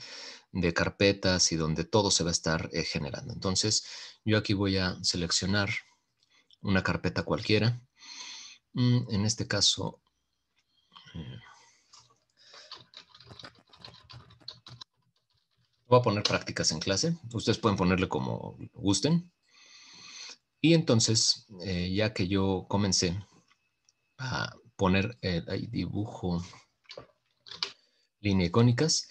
de carpetas y donde todo se va a estar generando. Entonces, yo aquí voy a seleccionar una carpeta cualquiera. En este caso, voy a poner prácticas en clase. Ustedes pueden ponerle como gusten. Y entonces, ya que yo comencé a poner el dibujo, línea icónicas,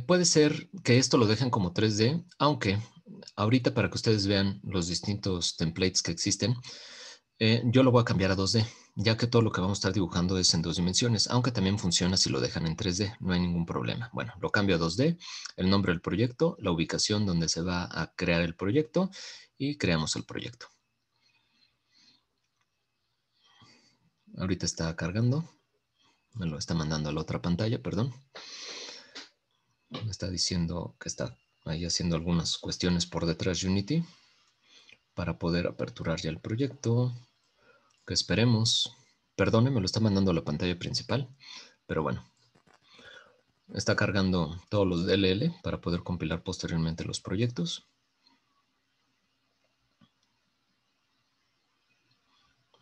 puede ser que esto lo dejen como 3D, aunque ahorita para que ustedes vean los distintos templates que existen, yo lo voy a cambiar a 2D, ya que todo lo que vamos a estar dibujando es en 2 dimensiones, aunque también funciona si lo dejan en 3D, no hay ningún problema. Bueno, lo cambio a 2D, el nombre del proyecto, la ubicación donde se va a crear el proyecto y creamos el proyecto. Ahorita está cargando, me lo está mandando a la otra pantalla, perdón. Me está diciendo que está ahí haciendo algunas cuestiones por detrás de Unity para poder aperturar ya el proyecto, que esperemos. Perdone, me lo está mandando a la pantalla principal, pero bueno. Está cargando todos los DLL para poder compilar posteriormente los proyectos.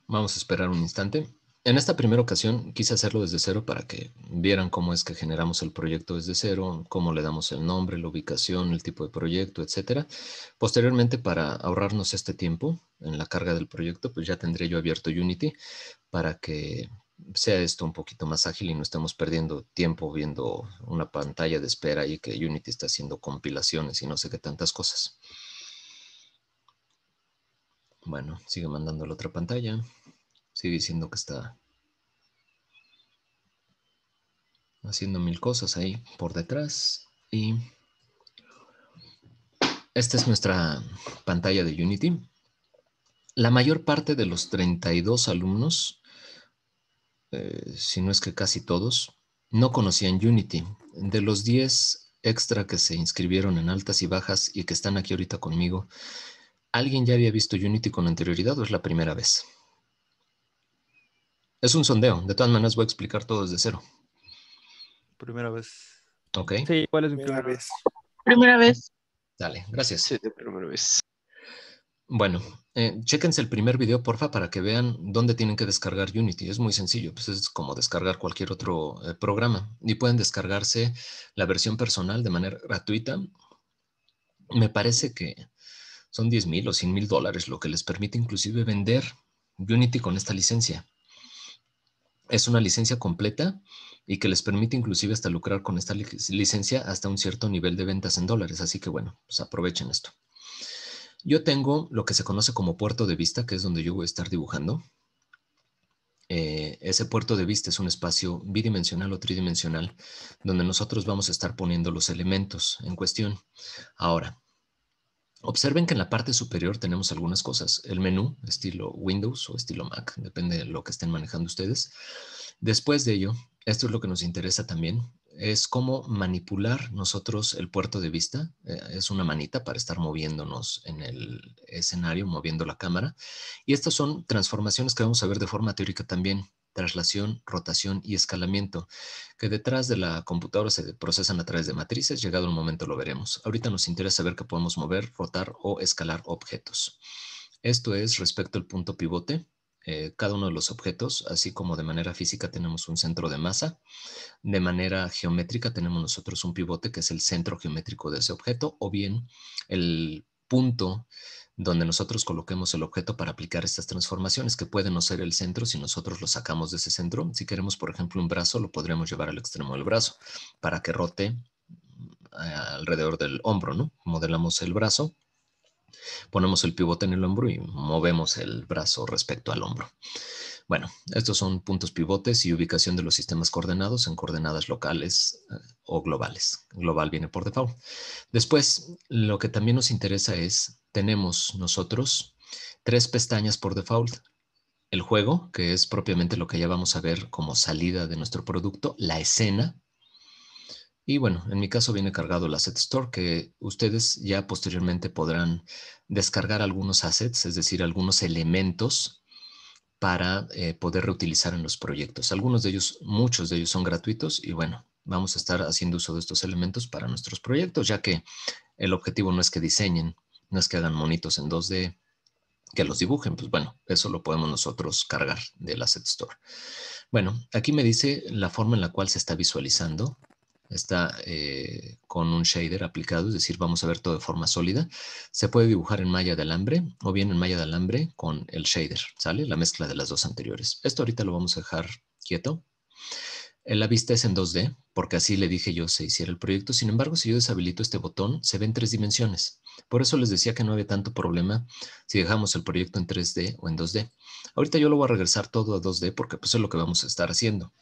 Vamos a esperar un instante. En esta primera ocasión quise hacerlo desde cero para que vieran cómo es que generamos el proyecto desde cero, cómo le damos el nombre, la ubicación, el tipo de proyecto, etcétera. Posteriormente, para ahorrarnos este tiempo en la carga del proyecto, pues ya tendré yo abierto Unity para que sea esto un poquito más ágil y no estemos perdiendo tiempo viendo una pantalla de espera y que Unity está haciendo compilaciones y no sé qué tantas cosas. Bueno, sigue mandando a la otra pantalla. Sigue diciendo que está haciendo mil cosas ahí por detrás. Y esta es nuestra pantalla de Unity. La mayor parte de los 32 alumnos, si no es que casi todos, no conocían Unity. De los 10 extra que se inscribieron en altas y bajas y que están aquí ahorita conmigo, ¿alguien ya había visto Unity con anterioridad o es la primera vez? Es un sondeo. De todas maneras voy a explicar todo desde cero. Primera vez. ¿Ok? Sí, igual es mi Primera primera vez. Primera vez. Dale, gracias. Sí, de primera vez. Bueno, chéquense el primer video, porfa, para que vean dónde tienen que descargar Unity. Es muy sencillo, pues es como descargar cualquier otro programa. Y pueden descargarse la versión personal de manera gratuita. Me parece que son 10,000 o 100,000 dólares, lo que les permite inclusive vender Unity con esta licencia. Es una licencia completa y que les permite inclusive hasta lucrar con esta licencia hasta un cierto nivel de ventas en dólares. Así que bueno, pues aprovechen esto. Yo tengo lo que se conoce como puerto de vista, que es donde yo voy a estar dibujando. Ese puerto de vista es un espacio bidimensional o tridimensional donde nosotros vamos a estar poniendo los elementos en cuestión. Ahora, observen que en la parte superior tenemos algunas cosas. El menú, estilo Windows o estilo Mac, depende de lo que estén manejando ustedes. Después de ello, esto es lo que nos interesa también, es cómo manipular nosotros el puerto de vista. Es una manita para estar moviéndonos en el escenario, moviendo la cámara. Y estas son transformaciones que vamos a ver de forma teórica también. Traslación, rotación y escalamiento, que detrás de la computadora se procesan a través de matrices. Llegado el momento lo veremos. Ahorita nos interesa saber que podemos mover, rotar o escalar objetos. Esto es respecto al punto pivote. Cada uno de los objetos, así como de manera física tenemos un centro de masa, de manera geométrica tenemos nosotros un pivote que es el centro geométrico de ese objeto, o bien el punto donde nosotros coloquemos el objeto para aplicar estas transformaciones, que pueden no ser el centro si nosotros lo sacamos de ese centro. Si queremos, por ejemplo, un brazo, lo podríamos llevar al extremo del brazo para que rote alrededor del hombro, ¿no? Modelamos el brazo, ponemos el pivote en el hombro y movemos el brazo respecto al hombro. Bueno, estos son puntos pivotes y ubicación de los sistemas coordenados en coordenadas locales o globales. Global viene por default. Después, lo que también nos interesa es, tenemos nosotros 3 pestañas por default. El juego, que es propiamente lo que ya vamos a ver como salida de nuestro producto, la escena. Y bueno, en mi caso viene cargado el Asset Store, que ustedes ya posteriormente podrán descargar algunos assets, es decir, algunos elementos para poder reutilizar en los proyectos. Algunos de ellos, muchos de ellos son gratuitos y bueno, vamos a estar haciendo uso de estos elementos para nuestros proyectos, ya que el objetivo no es que diseñen, no es que hagan monitos en 2D, que los dibujen, pues bueno, eso lo podemos nosotros cargar del Asset Store. Bueno, aquí me dice la forma en la cual se está visualizando. Está con un shader aplicado, es decir, vamos a ver todo de forma sólida. Se puede dibujar en malla de alambre o bien en malla de alambre con el shader, ¿sale? La mezcla de las dos anteriores. Esto ahorita lo vamos a dejar quieto. La vista es en 2D, porque así le dije yo se hiciera el proyecto. Sin embargo, si yo deshabilito este botón, se ve en 3 dimensiones. Por eso les decía que no había tanto problema si dejamos el proyecto en 3D o en 2D. Ahorita yo lo voy a regresar todo a 2D porque pues es lo que vamos a estar haciendo.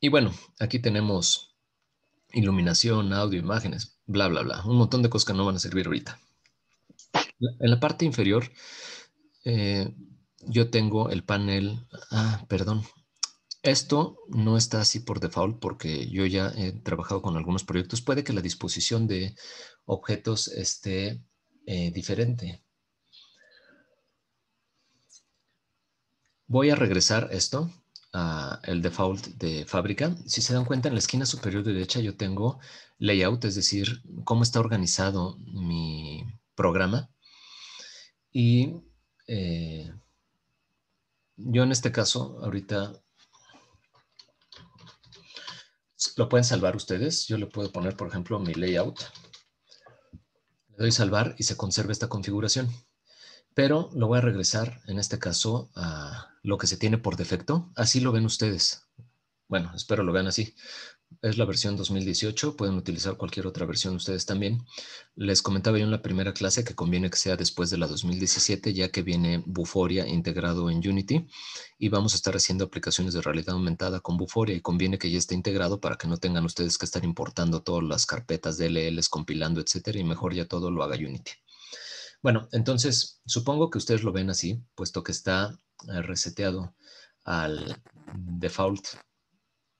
Y bueno, aquí tenemos iluminación, audio, imágenes, bla, bla, bla. Un montón de cosas que no van a servir ahorita. En la parte inferior, yo tengo el panel... perdón. Esto no está así por default porque yo ya he trabajado con algunos proyectos. Puede que la disposición de objetos esté diferente. Voy a regresar esto a el default de fábrica. Si se dan cuenta, en la esquina superior derecha yo tengo layout, es decir, cómo está organizado mi programa. Y yo en este caso, ahorita lo pueden salvar ustedes. Yo le puedo poner, por ejemplo, mi layout. Le doy salvar y se conserva esta configuración. Pero lo voy a regresar, en este caso, a lo que se tiene por defecto. Así lo ven ustedes. Bueno, espero lo vean así. Es la versión 2018. Pueden utilizar cualquier otra versión ustedes también. Les comentaba yo en la primera clase que conviene que sea después de la 2017, ya que viene Vuforia integrado en Unity y vamos a estar haciendo aplicaciones de realidad aumentada con Vuforia y conviene que ya esté integrado para que no tengan ustedes que estar importando todas las carpetas de DLLs, compilando, etcétera, y mejor ya todo lo haga Unity. Bueno, entonces supongo que ustedes lo ven así, puesto que está reseteado al default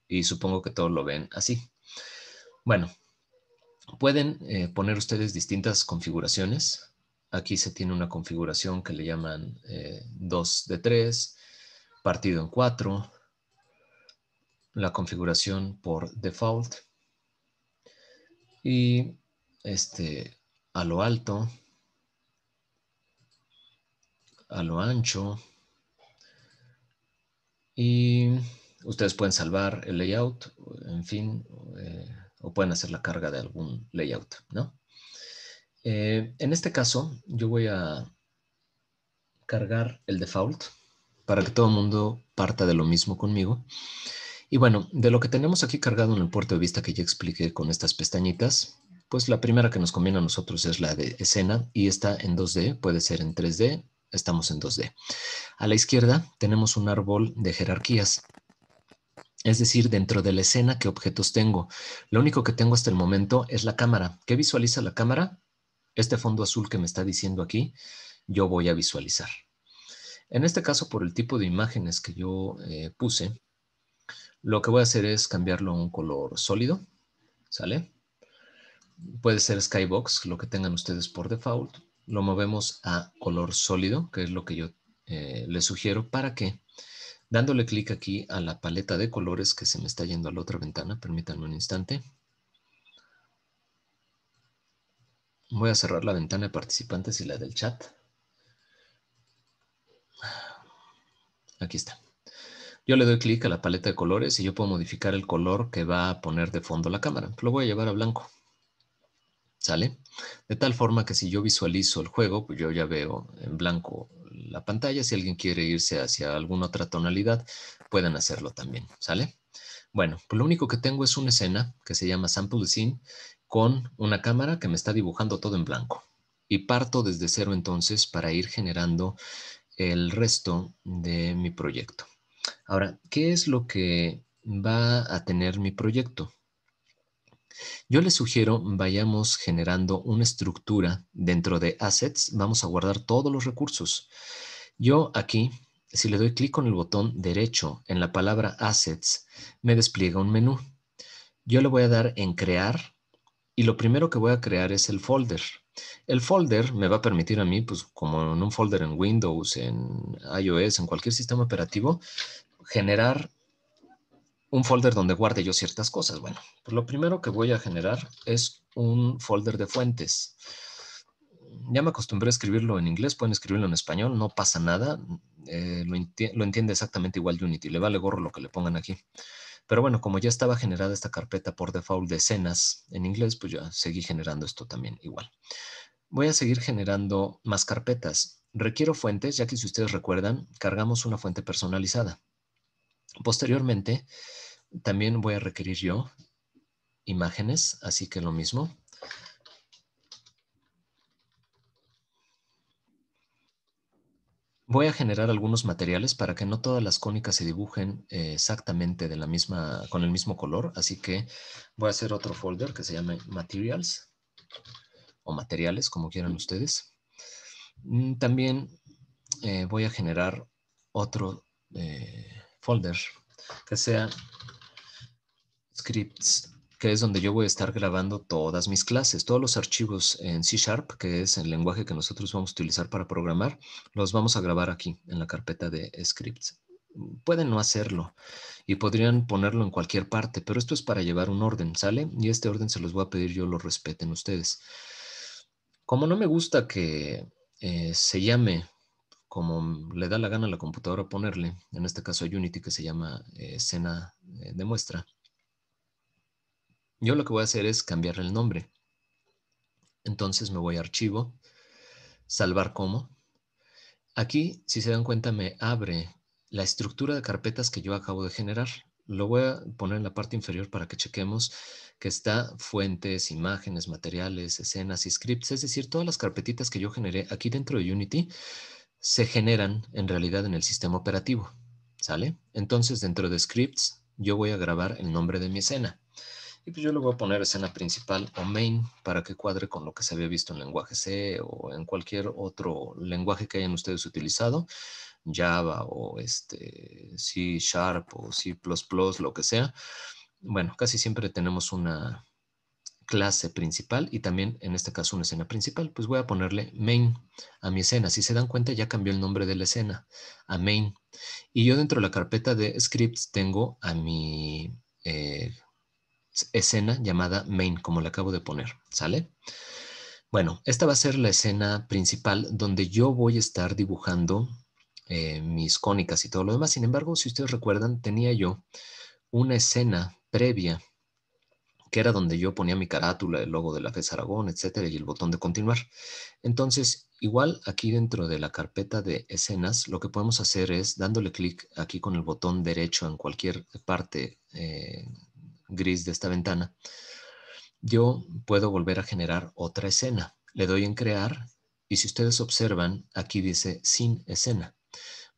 y supongo que todos lo ven así. Bueno, pueden poner ustedes distintas configuraciones. Aquí se tiene una configuración que le llaman 2 de 3, partido en 4, la configuración por default y a lo alto, a lo ancho, y ustedes pueden salvar el layout, en fin, o pueden hacer la carga de algún layout, ¿no? En este caso, yo voy a cargar el default para que todo el mundo parta de lo mismo conmigo. Y bueno, de lo que tenemos aquí cargado en el puerto de vista que ya expliqué con estas pestañitas, pues la primera que nos conviene a nosotros es la de escena y está en 2D, puede ser en 3D, estamos en 2D. A la izquierda tenemos un árbol de jerarquías, es decir, dentro de la escena, ¿qué objetos tengo? Lo único que tengo hasta el momento es la cámara. ¿Qué visualiza la cámara? Este fondo azul que me está diciendo aquí, yo voy a visualizar. En este caso, por el tipo de imágenes que yo puse, lo que voy a hacer es cambiarlo a un color sólido, ¿sale? Puede ser Skybox, lo que tengan ustedes por default. Lo movemos a color sólido, que es lo que yo les sugiero para que, dándole clic aquí a la paleta de colores que se me está yendo a la otra ventana, permítanme un instante. Voy a cerrar la ventana de participantes y la del chat. Aquí está. Yo le doy clic a la paleta de colores y yo puedo modificar el color que va a poner de fondo la cámara. Lo voy a llevar a blanco. ¿Sale? De tal forma que si yo visualizo el juego, pues yo ya veo en blanco la pantalla. Si alguien quiere irse hacia alguna otra tonalidad, pueden hacerlo también. ¿Sale? Bueno, pues lo único que tengo es una escena que se llama Sample Scene con una cámara que me está dibujando todo en blanco. Y parto desde cero entonces para ir generando el resto de mi proyecto. Ahora, ¿qué es lo que va a tener mi proyecto? Yo les sugiero vayamos generando una estructura dentro de Assets. Vamos a guardar todos los recursos. Yo aquí, si le doy clic con el botón derecho en la palabra Assets, me despliega un menú. Yo le voy a dar en Crear y lo primero que voy a crear es el folder. El folder me va a permitir a mí, pues como en un folder en Windows, en iOS, en cualquier sistema operativo, generar un folder donde guarde yo ciertas cosas. Bueno, pues lo primero que voy a generar es un folder de fuentes. Ya me acostumbré a escribirlo en inglés, pueden escribirlo en español, no pasa nada. Lo entiende exactamente igual Unity, le vale gorro lo que le pongan aquí. Pero bueno, como ya estaba generada esta carpeta por default de escenas en inglés, pues ya seguí generando esto también igual. Voy a seguir generando más carpetas. Requiero fuentes, ya que si ustedes recuerdan, cargamos una fuente personalizada. Posteriormente, también voy a requerir yo imágenes, así que lo mismo. Voy a generar algunos materiales para que no todas las cónicas se dibujen exactamente con el mismo color, así que voy a hacer otro folder que se llame Materials o materiales, como quieran ustedes. También voy a generar otro folder que sea Scripts, que es donde yo voy a estar grabando todas mis clases, todos los archivos en C#, que es el lenguaje que nosotros vamos a utilizar para programar, los vamos a grabar aquí en la carpeta de Scripts. Pueden no hacerlo y podrían ponerlo en cualquier parte, pero esto es para llevar un orden, ¿sale? Y este orden se los voy a pedir yo, lo respeten ustedes. Como no me gusta que se llame como le da la gana a la computadora ponerle, en este caso a Unity, que se llama escena de muestra, yo lo que voy a hacer es cambiarle el nombre. Entonces me voy a archivo, salvar como. Aquí, si se dan cuenta, me abre la estructura de carpetas que yo acabo de generar. Lo voy a poner en la parte inferior para que chequemos que está fuentes, imágenes, materiales, escenas y scripts. Es decir, todas las carpetitas que yo generé aquí dentro de Unity se generan en realidad en el sistema operativo. ¿Sale? Entonces, dentro de scripts, yo voy a grabar el nombre de mi escena. Y pues yo le voy a poner escena principal o main para que cuadre con lo que se había visto en lenguaje C o en cualquier otro lenguaje que hayan ustedes utilizado, Java o C Sharp o C++, lo que sea. Bueno, casi siempre tenemos una clase principal y también en este caso una escena principal. Pues voy a ponerle main a mi escena. Si se dan cuenta, ya cambió el nombre de la escena a main. Y yo dentro de la carpeta de scripts tengo a mi escena llamada main, como le acabo de poner, ¿sale? Bueno, esta va a ser la escena principal donde yo voy a estar dibujando mis cónicas y todo lo demás. Sin embargo, si ustedes recuerdan, tenía yo una escena previa que era donde yo ponía mi carátula, el logo de la FES Aragón, etcétera, y el botón de continuar. Entonces, igual aquí dentro de la carpeta de escenas, lo que podemos hacer es dándole clic aquí con el botón derecho en cualquier parte gris de esta ventana, yo puedo volver a generar otra escena. Le doy en crear y si ustedes observan, aquí dice sin escena.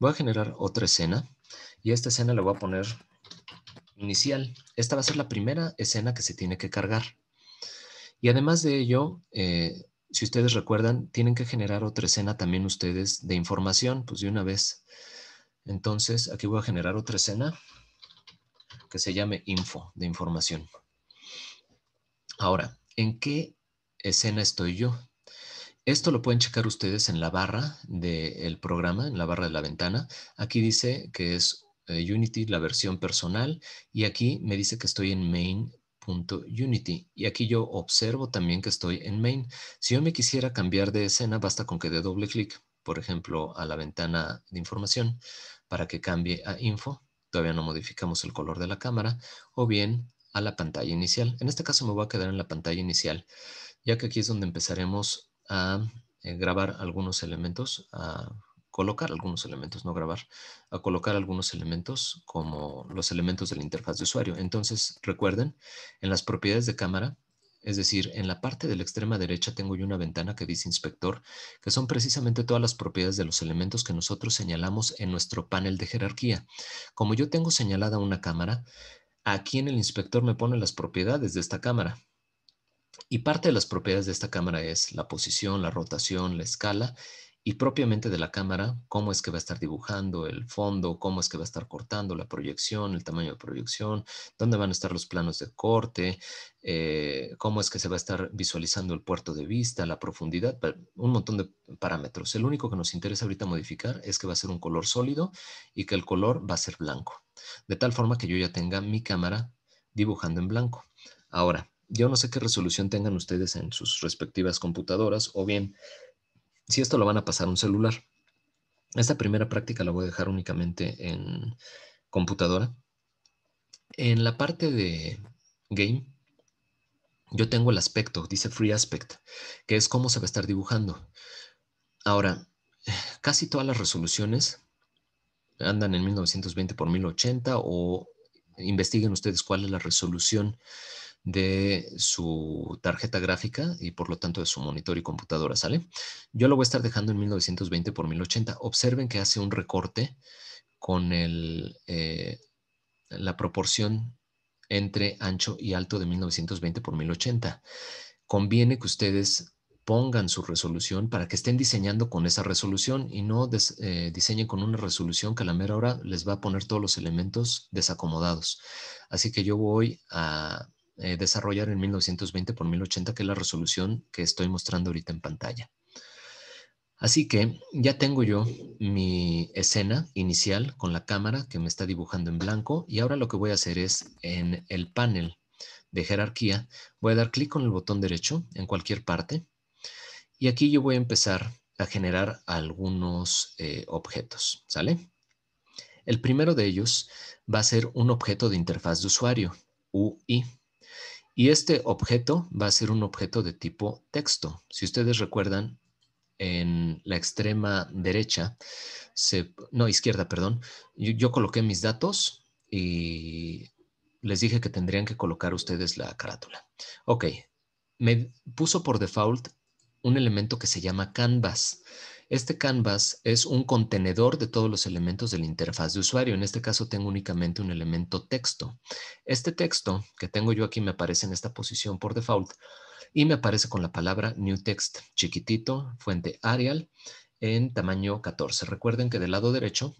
Voy a generar otra escena y a esta escena le voy a poner inicial. Esta va a ser la primera escena que se tiene que cargar. Y además de ello, si ustedes recuerdan, tienen que generar otra escena también ustedes de información, pues de una vez. Entonces, aquí voy a generar otra escena que se llame info, de información. Ahora, ¿en qué escena estoy yo? Esto lo pueden checar ustedes en la barra del programa, en la barra de la ventana. Aquí dice que es Unity, la versión personal, y aquí me dice que estoy en main.unity. Y aquí yo observo también que estoy en main. Si yo me quisiera cambiar de escena, basta con que dé doble clic, por ejemplo, a la ventana de información, para que cambie a info. Todavía no modificamos el color de la cámara, o bien a la pantalla inicial. En este caso me voy a quedar en la pantalla inicial, ya que aquí es donde empezaremos a grabar algunos elementos, a colocar algunos elementos, no grabar, a colocar algunos elementos como los elementos de la interfaz de usuario. Entonces, recuerden, en las propiedades de cámara, es decir, en la parte de la extrema derecha tengo yo una ventana que dice inspector, que son precisamente todas las propiedades de los elementos que nosotros señalamos en nuestro panel de jerarquía. Como yo tengo señalada una cámara, aquí en el inspector me pone las propiedades de esta cámara. Y parte de las propiedades de esta cámara es la posición, la rotación, la escala y propiamente de la cámara, cómo es que va a estar dibujando el fondo, cómo es que va a estar cortando la proyección, el tamaño de proyección, dónde van a estar los planos de corte, cómo es que se va a estar visualizando el puerto de vista, la profundidad, un montón de parámetros. El único que nos interesa ahorita modificar es que va a ser un color sólido y que el color va a ser blanco, de tal forma que yo ya tenga mi cámara dibujando en blanco. Ahora, yo no sé qué resolución tengan ustedes en sus respectivas computadoras o bien si esto lo van a pasar a un celular. Esta primera práctica la voy a dejar únicamente en computadora. En la parte de game, yo tengo el aspecto, dice Free Aspect, que es cómo se va a estar dibujando. Ahora, casi todas las resoluciones andan en 1920 por 1080 o investiguen ustedes cuál es la resolución de su tarjeta gráfica y por lo tanto de su monitor y computadora, ¿sale? Yo lo voy a estar dejando en 1920 por 1080. Observen que hace un recorte con la proporción entre ancho y alto de 1920 por 1080. Conviene que ustedes pongan su resolución para que estén diseñando con esa resolución y no diseñen con una resolución que a la mera hora les va a poner todos los elementos desacomodados. Así que yo voy a desarrollar en 1920 por 1080, que es la resolución que estoy mostrando ahorita en pantalla. Así que ya tengo yo mi escena inicial con la cámara que me está dibujando en blanco y ahora lo que voy a hacer es en el panel de jerarquía, voy a dar clic con el botón derecho en cualquier parte y aquí yo voy a empezar a generar algunos objetos, ¿sale? El primero de ellos va a ser un objeto de interfaz de usuario, UI. Y este objeto va a ser un objeto de tipo texto. Si ustedes recuerdan, en la extrema derecha, no, izquierda, perdón, yo coloqué mis datos y les dije que tendrían que colocar ustedes la carátula. Ok, me puso por default un elemento que se llama canvas. Este canvas es un contenedor de todos los elementos de la interfaz de usuario. En este caso tengo únicamente un elemento texto. Este texto que tengo yo aquí me aparece en esta posición por default y me aparece con la palabra New Text, chiquitito, fuente Arial, en tamaño 14. Recuerden que del lado derecho,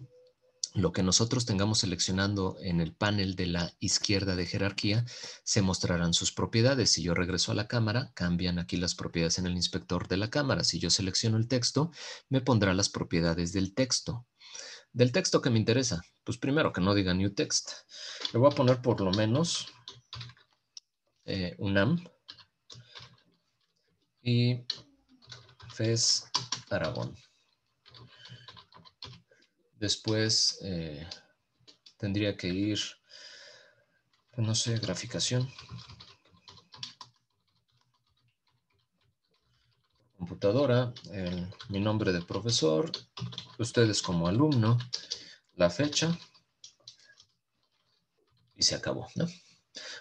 lo que nosotros tengamos seleccionando en el panel de la izquierda de jerarquía, se mostrarán sus propiedades. Si yo regreso a la cámara, cambian aquí las propiedades en el inspector de la cámara. Si yo selecciono el texto, me pondrá las propiedades del texto. Del texto que me interesa, pues primero que no diga New Text. Le voy a poner por lo menos UNAM y FES Aragón. Después tendría que ir, pues no sé, graficación. Computadora, mi nombre de profesor, ustedes como alumno, la fecha y se acabó, ¿no?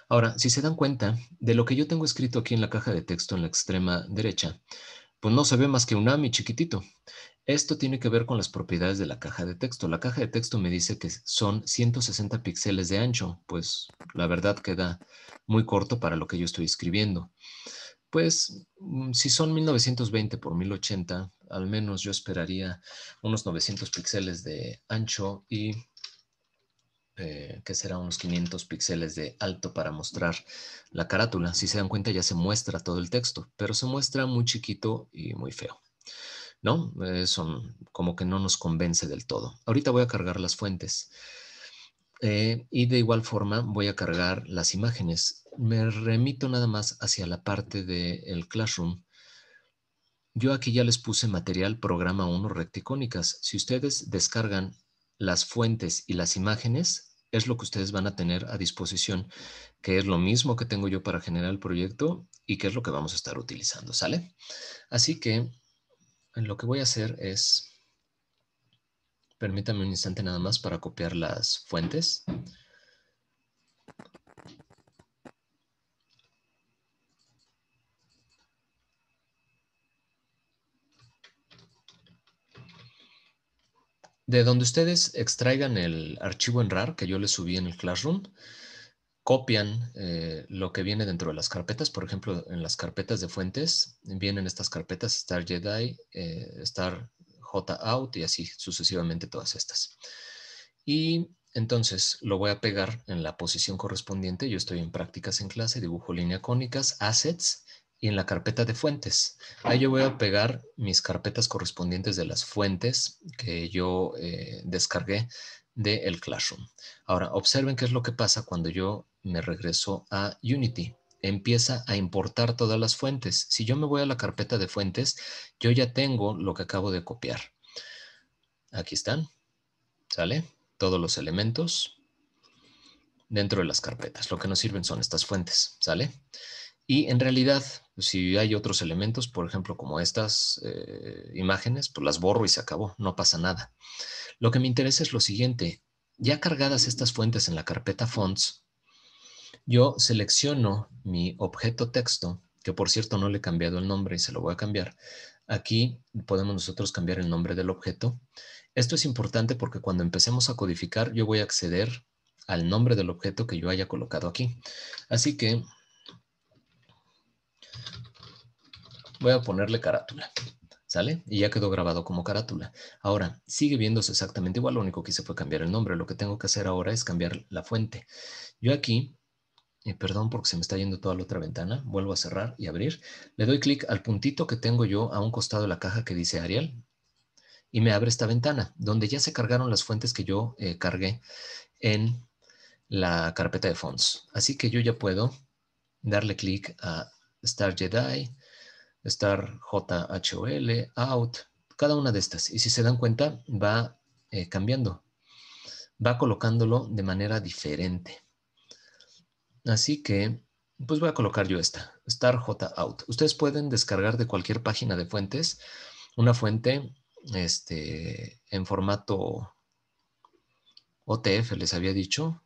Ahora, si se dan cuenta, de lo que yo tengo escrito aquí en la caja de texto en la extrema derecha, pues no se ve más que un AMI chiquitito. Esto tiene que ver con las propiedades de la caja de texto. La caja de texto me dice que son 160 píxeles de ancho, pues la verdad queda muy corto para lo que yo estoy escribiendo. Pues si son 1920 por 1080, al menos yo esperaría unos 900 píxeles de ancho y que será unos 500 píxeles de alto para mostrar la carátula. Si se dan cuenta ya se muestra todo el texto, pero se muestra muy chiquito y muy feo, ¿no? Eso como que no nos convence del todo. Ahorita voy a cargar las fuentes. Y de igual forma voy a cargar las imágenes. Me remito nada más hacia la parte del Classroom. Yo aquí ya les puse material programa 1 recticónicas. Si ustedes descargan las fuentes y las imágenes, es lo que ustedes van a tener a disposición, que es lo mismo que tengo yo para generar el proyecto y que es lo que vamos a estar utilizando, ¿sale? Así que lo que voy a hacer es, permítame un instante nada más para copiar las fuentes. De donde ustedes extraigan el archivo en RAR que yo les subí en el Classroom, copian lo que viene dentro de las carpetas. Por ejemplo, en las carpetas de fuentes vienen estas carpetas Star Jedi, Star JOUT y así sucesivamente todas estas. Y entonces lo voy a pegar en la posición correspondiente. Yo estoy en prácticas en clase, dibujo línea cónicas, assets y en la carpeta de fuentes. Ahí yo voy a pegar mis carpetas correspondientes de las fuentes que yo descargué del Classroom. Ahora, observen qué es lo que pasa cuando yo me regreso a Unity. Empieza a importar todas las fuentes. Si yo me voy a la carpeta de fuentes, yo ya tengo lo que acabo de copiar. Aquí están, ¿sale? Todos los elementos dentro de las carpetas. Lo que nos sirven son estas fuentes, ¿sale? Y en realidad, si hay otros elementos, por ejemplo, como estas imágenes, pues las borro y se acabó, no pasa nada. Lo que me interesa es lo siguiente. Ya cargadas estas fuentes en la carpeta Fonts, yo selecciono mi objeto texto, que por cierto no le he cambiado el nombre y se lo voy a cambiar. Aquí podemos nosotros cambiar el nombre del objeto. Esto es importante porque cuando empecemos a codificar, yo voy a acceder al nombre del objeto que yo haya colocado aquí. Así que voy a ponerle carátula, ¿sale? Y ya quedó grabado como carátula. Ahora, sigue viéndose exactamente igual, lo único que hice fue cambiar el nombre. Lo que tengo que hacer ahora es cambiar la fuente. Yo aquí, perdón porque se me está yendo toda la otra ventana, vuelvo a cerrar y abrir. Le doy clic al puntito que tengo yo a un costado de la caja que dice Arial y me abre esta ventana donde ya se cargaron las fuentes que yo cargué en la carpeta de fonts. Así que yo ya puedo darle clic a Star Jedi, Star JHOL, Out, cada una de estas. Y si se dan cuenta, va cambiando, va colocándolo de manera diferente. Así que, pues voy a colocar yo esta, Star J Out. Ustedes pueden descargar de cualquier página de fuentes una fuente en formato OTF, les había dicho,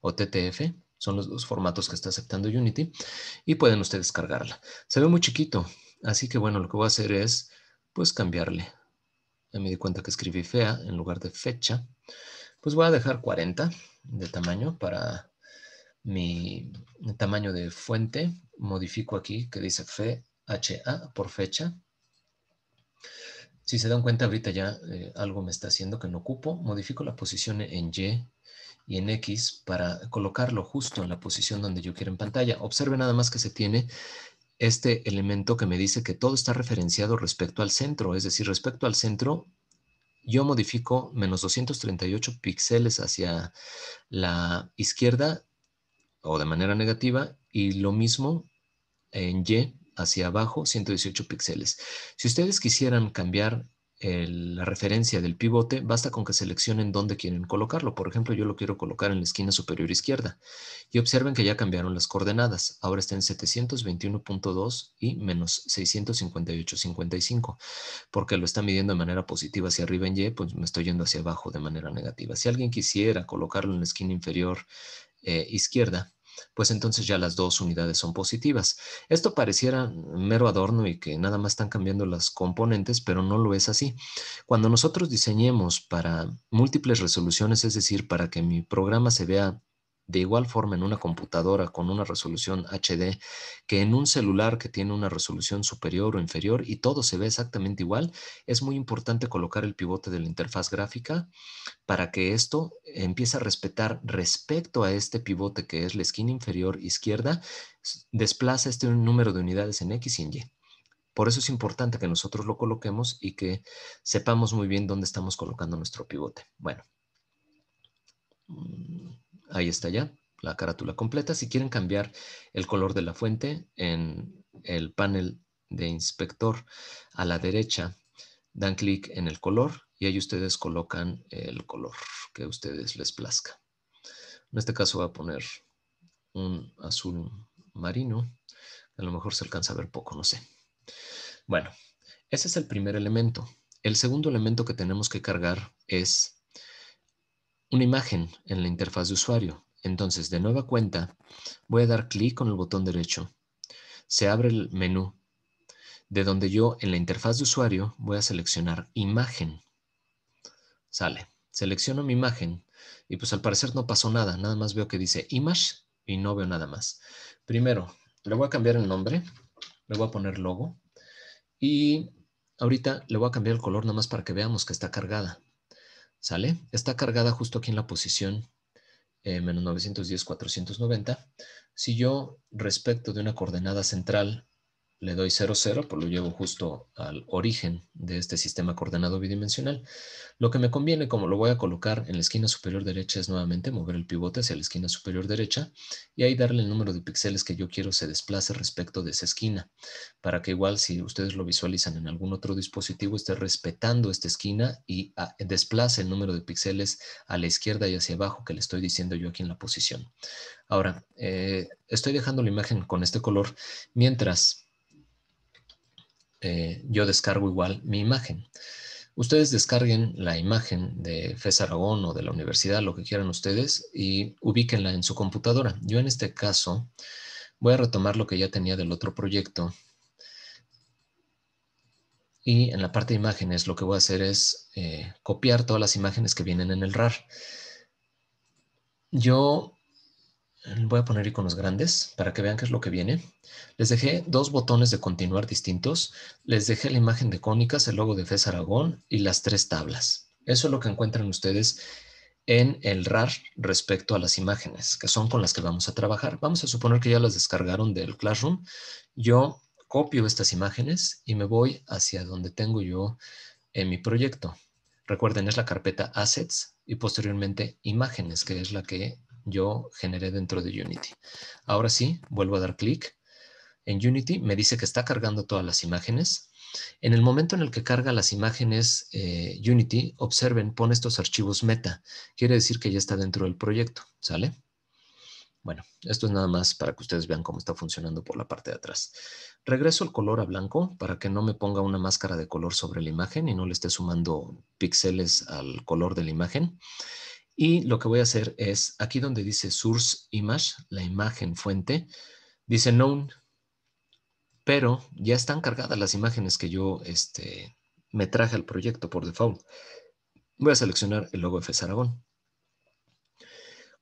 o TTF, son los dos formatos que está aceptando Unity, y pueden ustedes cargarla. Se ve muy chiquito, así que bueno, lo que voy a hacer es, pues cambiarle. Ya me di cuenta que escribí fea en lugar de fecha. Pues voy a dejar 40 de tamaño para mi tamaño de fuente. Modifico aquí que dice FHA por fecha. Si se dan cuenta, ahorita ya algo me está haciendo que no ocupo. Modifico la posición en Y y en X para colocarlo justo en la posición donde yo quiero en pantalla. Observe nada más que se tiene este elemento que me dice que todo está referenciado respecto al centro. Es decir, respecto al centro, yo modifico menos 238 píxeles hacia la izquierda o de manera negativa y lo mismo en Y hacia abajo 118 píxeles. Si ustedes quisieran cambiar la referencia del pivote, basta con que seleccionen dónde quieren colocarlo. Por ejemplo, yo lo quiero colocar en la esquina superior izquierda. Y observen que ya cambiaron las coordenadas. Ahora está en 721.2 y menos 658.55. Porque lo está midiendo de manera positiva hacia arriba en Y, pues me estoy yendo hacia abajo de manera negativa. Si alguien quisiera colocarlo en la esquina inferior izquierda, pues entonces ya las dos unidades son positivas. Esto pareciera mero adorno y que nada más están cambiando las componentes, pero no lo es así. Cuando nosotros diseñemos para múltiples resoluciones, es decir, para que mi programa se vea de igual forma en una computadora con una resolución HD que en un celular que tiene una resolución superior o inferior y todo se ve exactamente igual, es muy importante colocar el pivote de la interfaz gráfica para que esto empiece a respetar respecto a este pivote que es la esquina inferior izquierda, desplaza este número de unidades en X y en Y. Por eso es importante que nosotros lo coloquemos y que sepamos muy bien dónde estamos colocando nuestro pivote. Bueno, ahí está ya la carátula completa. Si quieren cambiar el color de la fuente en el panel de inspector a la derecha, dan clic en el color y ahí ustedes colocan el color que a ustedes les plazca. En este caso voy a poner un azul marino. A lo mejor se alcanza a ver poco, no sé. Bueno, ese es el primer elemento. El segundo elemento que tenemos que cargar es una imagen en la interfaz de usuario. Entonces, de nueva cuenta, voy a dar clic con el botón derecho. Se abre el menú de donde yo en la interfaz de usuario voy a seleccionar imagen. Sale. Selecciono mi imagen y pues al parecer no pasó nada. Nada más veo que dice image y no veo nada más. Primero, le voy a cambiar el nombre. Le voy a poner logo. Y ahorita le voy a cambiar el color nada más para que veamos que está cargada. ¿Sale? Está cargada justo aquí en la posición menos 910, 490. Si yo respecto de una coordenada central le doy 0, 0, pues lo llevo justo al origen de este sistema coordenado bidimensional. Lo que me conviene, como lo voy a colocar en la esquina superior derecha, es nuevamente mover el pivote hacia la esquina superior derecha y ahí darle el número de píxeles que yo quiero se desplace respecto de esa esquina, para que igual si ustedes lo visualizan en algún otro dispositivo, esté respetando esta esquina y desplace el número de píxeles a la izquierda y hacia abajo que le estoy diciendo yo aquí en la posición. Ahora, estoy dejando la imagen con este color mientras yo descargo igual mi imagen. Ustedes descarguen la imagen de FES Aragón o de la universidad, lo que quieran ustedes, y ubíquenla en su computadora. Yo en este caso voy a retomar lo que ya tenía del otro proyecto. Y en la parte de imágenes lo que voy a hacer es copiar todas las imágenes que vienen en el RAR. Yo voy a poner iconos grandes para que vean qué es lo que viene. Les dejé dos botones de continuar distintos. Les dejé la imagen de cónicas, el logo de FES Aragón y las 3 tablas. Eso es lo que encuentran ustedes en el RAR respecto a las imágenes, que son con las que vamos a trabajar. Vamos a suponer que ya las descargaron del Classroom. Yo copio estas imágenes y me voy hacia donde tengo yo en mi proyecto. Recuerden, es la carpeta Assets y posteriormente Imágenes, que es la que yo generé dentro de Unity. Ahora sí, vuelvo a dar clic. En Unity me dice que está cargando todas las imágenes. En el momento en el que carga las imágenes Unity, observen, pone estos archivos meta. Quiere decir que ya está dentro del proyecto, ¿sale? Bueno, esto es nada más para que ustedes vean cómo está funcionando por la parte de atrás. Regreso el color a blanco para que no me ponga una máscara de color sobre la imagen y no le esté sumando píxeles al color de la imagen. Y lo que voy a hacer es, aquí donde dice Source Image, la imagen fuente, dice Known, pero ya están cargadas las imágenes que yo me traje al proyecto por default. Voy a seleccionar el logo de FES Aragón.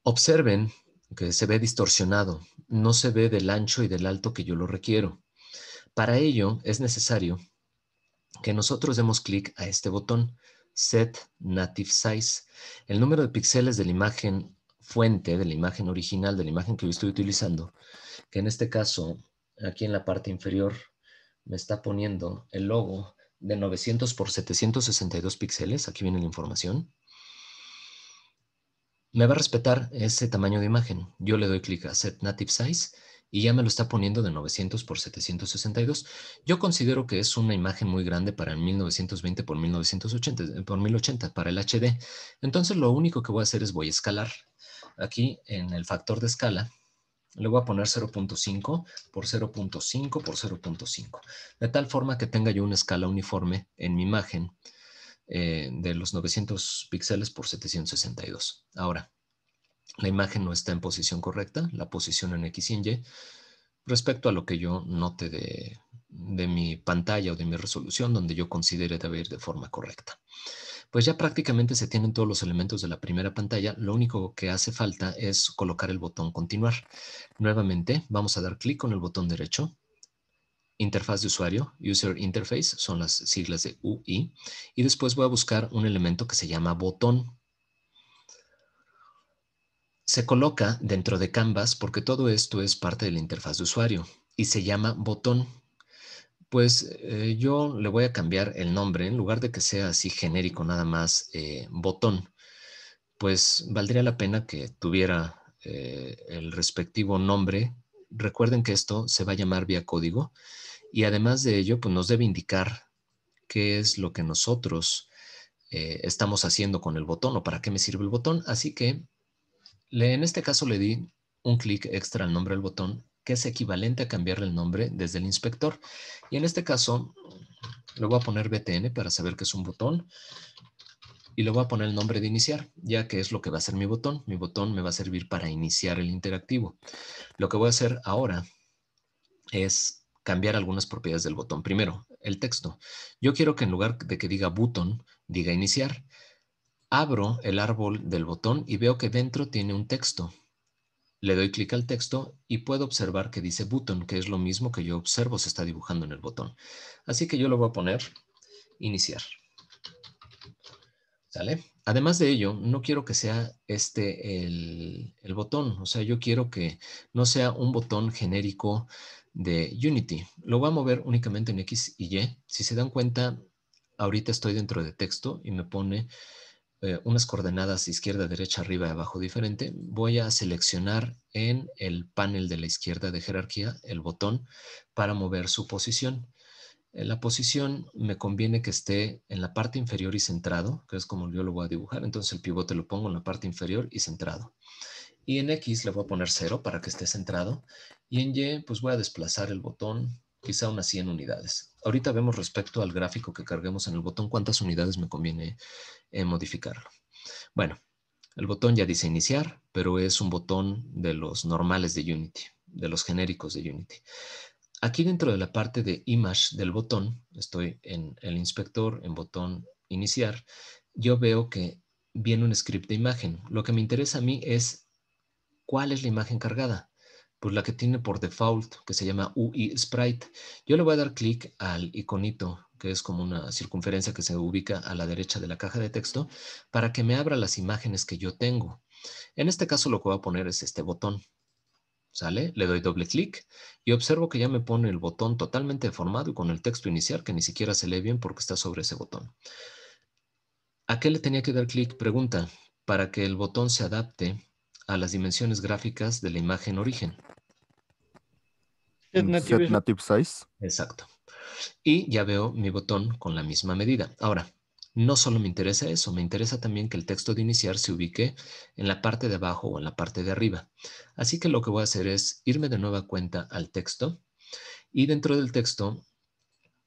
Observen que se ve distorsionado, no se ve del ancho y del alto que yo lo requiero. Para ello es necesario que nosotros demos clic a este botón, Set Native Size. El número de píxeles de la imagen fuente, de la imagen original, de la imagen que yo estoy utilizando, que en este caso, aquí en la parte inferior, me está poniendo el logo de 900 por 762 píxeles. Aquí viene la información. Me va a respetar ese tamaño de imagen. Yo le doy clic a Set Native Size y ya me lo está poniendo de 900 por 762. Yo considero que es una imagen muy grande para el 1920 por 1980, por 1080, para el HD. Entonces lo único que voy a hacer es voy a escalar. Aquí en el factor de escala le voy a poner 0.5 por 0.5 por 0.5. De tal forma que tenga yo una escala uniforme en mi imagen de los 900 píxeles por 762. Ahora, la imagen no está en posición correcta, la posición en X y en Y, respecto a lo que yo note de mi pantalla o de mi resolución, donde yo considere debe ir de forma correcta. Pues ya prácticamente se tienen todos los elementos de la primera pantalla. Lo único que hace falta es colocar el botón continuar. Nuevamente, vamos a dar clic con el botón derecho. Interfaz de usuario, User Interface, son las siglas de UI. Y después voy a buscar un elemento que se llama botón. Se coloca dentro de Canvas porque todo esto es parte de la interfaz de usuario y se llama botón. Pues yo le voy a cambiar el nombre, en lugar de que sea así genérico nada más botón, pues valdría la pena que tuviera el respectivo nombre. Recuerden que esto se va a llamar vía código y además de ello, pues nos debe indicar qué es lo que nosotros estamos haciendo con el botón o para qué me sirve el botón. Así que en este caso le di un clic extra al nombre del botón, que es equivalente a cambiarle el nombre desde el inspector. Y en este caso le voy a poner BTN para saber que es un botón. Y le voy a poner el nombre de iniciar, ya que es lo que va a ser mi botón. Mi botón me va a servir para iniciar el interactivo. Lo que voy a hacer ahora es cambiar algunas propiedades del botón. Primero, el texto. Yo quiero que en lugar de que diga button, diga iniciar. Abro el árbol del botón y veo que dentro tiene un texto. Le doy clic al texto y puedo observar que dice button, que es lo mismo que yo observo se está dibujando en el botón. Así que yo lo voy a poner iniciar. ¿Sale? Además de ello, no quiero que sea este el botón. O sea, yo quiero que no sea un botón genérico de Unity. Lo voy a mover únicamente en X y Y. Si se dan cuenta, ahorita estoy dentro de texto y me pone unas coordenadas izquierda, derecha, arriba y abajo diferente. Voy a seleccionar en el panel de la izquierda de jerarquía el botón para mover su posición. En la posición me conviene que esté en la parte inferior y centrado, que es como yo lo voy a dibujar. Entonces el pivote lo pongo en la parte inferior y centrado. Y en X le voy a poner 0 para que esté centrado. Y en Y pues voy a desplazar el botón quizá unas 100 unidades. Ahorita vemos respecto al gráfico que carguemos en el botón cuántas unidades me conviene modificarlo. Bueno, el botón ya dice iniciar, pero es un botón de los normales de Unity, de los genéricos de Unity. Aquí dentro de la parte de Image del botón, estoy en el inspector, en botón iniciar, yo veo que viene un script de imagen. Lo que me interesa a mí es cuál es la imagen cargada. Pues la que tiene por default, que se llama UI Sprite. Yo le voy a dar clic al iconito, que es como una circunferencia que se ubica a la derecha de la caja de texto, para que me abra las imágenes que yo tengo. En este caso lo que voy a poner es este botón. ¿Sale? Le doy doble clic y observo que ya me pone el botón totalmente deformado y con el texto inicial que ni siquiera se lee bien porque está sobre ese botón. ¿A qué le tenía que dar clic? Pregunta, para que el botón se adapte a las dimensiones gráficas de la imagen origen. Set native. Set native size. Exacto. Y ya veo mi botón con la misma medida. Ahora, no solo me interesa eso, me interesa también que el texto de iniciar se ubique en la parte de abajo o en la parte de arriba. Así que lo que voy a hacer es irme de nueva cuenta al texto y dentro del texto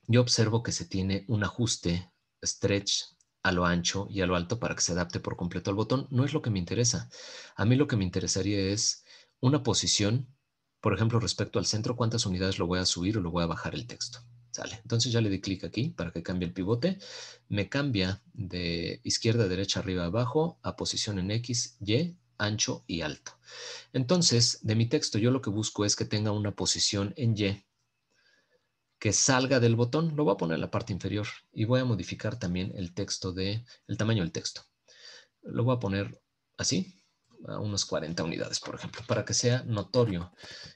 yo observo que se tiene un ajuste stretch a lo ancho y a lo alto para que se adapte por completo al botón. No es lo que me interesa. A mí lo que me interesaría es una posición, por ejemplo, respecto al centro, cuántas unidades lo voy a subir o lo voy a bajar el texto. Sale. Entonces ya le di clic aquí para que cambie el pivote. Me cambia de izquierda, derecha, arriba, abajo a posición en X, Y, ancho y alto. Entonces, de mi texto yo lo que busco es que tenga una posición en Y que salga del botón. Lo voy a poner en la parte inferior y voy a modificar también el texto el tamaño del texto. Lo voy a poner así, a unos 40 unidades, por ejemplo, para que sea notorio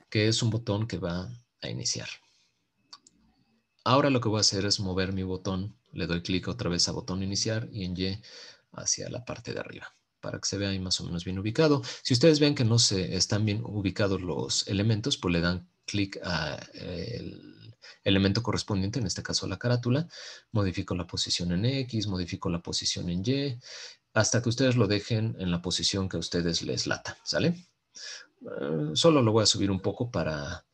que es un botón que va a iniciar. Ahora lo que voy a hacer es mover mi botón, le doy clic otra vez a botón iniciar y en Y hacia la parte de arriba, para que se vea ahí más o menos bien ubicado. Si ustedes ven que no se están bien ubicados los elementos, pues le dan clic al elemento correspondiente, en este caso la carátula, modifico la posición en X, modifico la posición en Y, hasta que ustedes lo dejen en la posición que a ustedes les lata, ¿sale? Solo lo voy a subir un poco para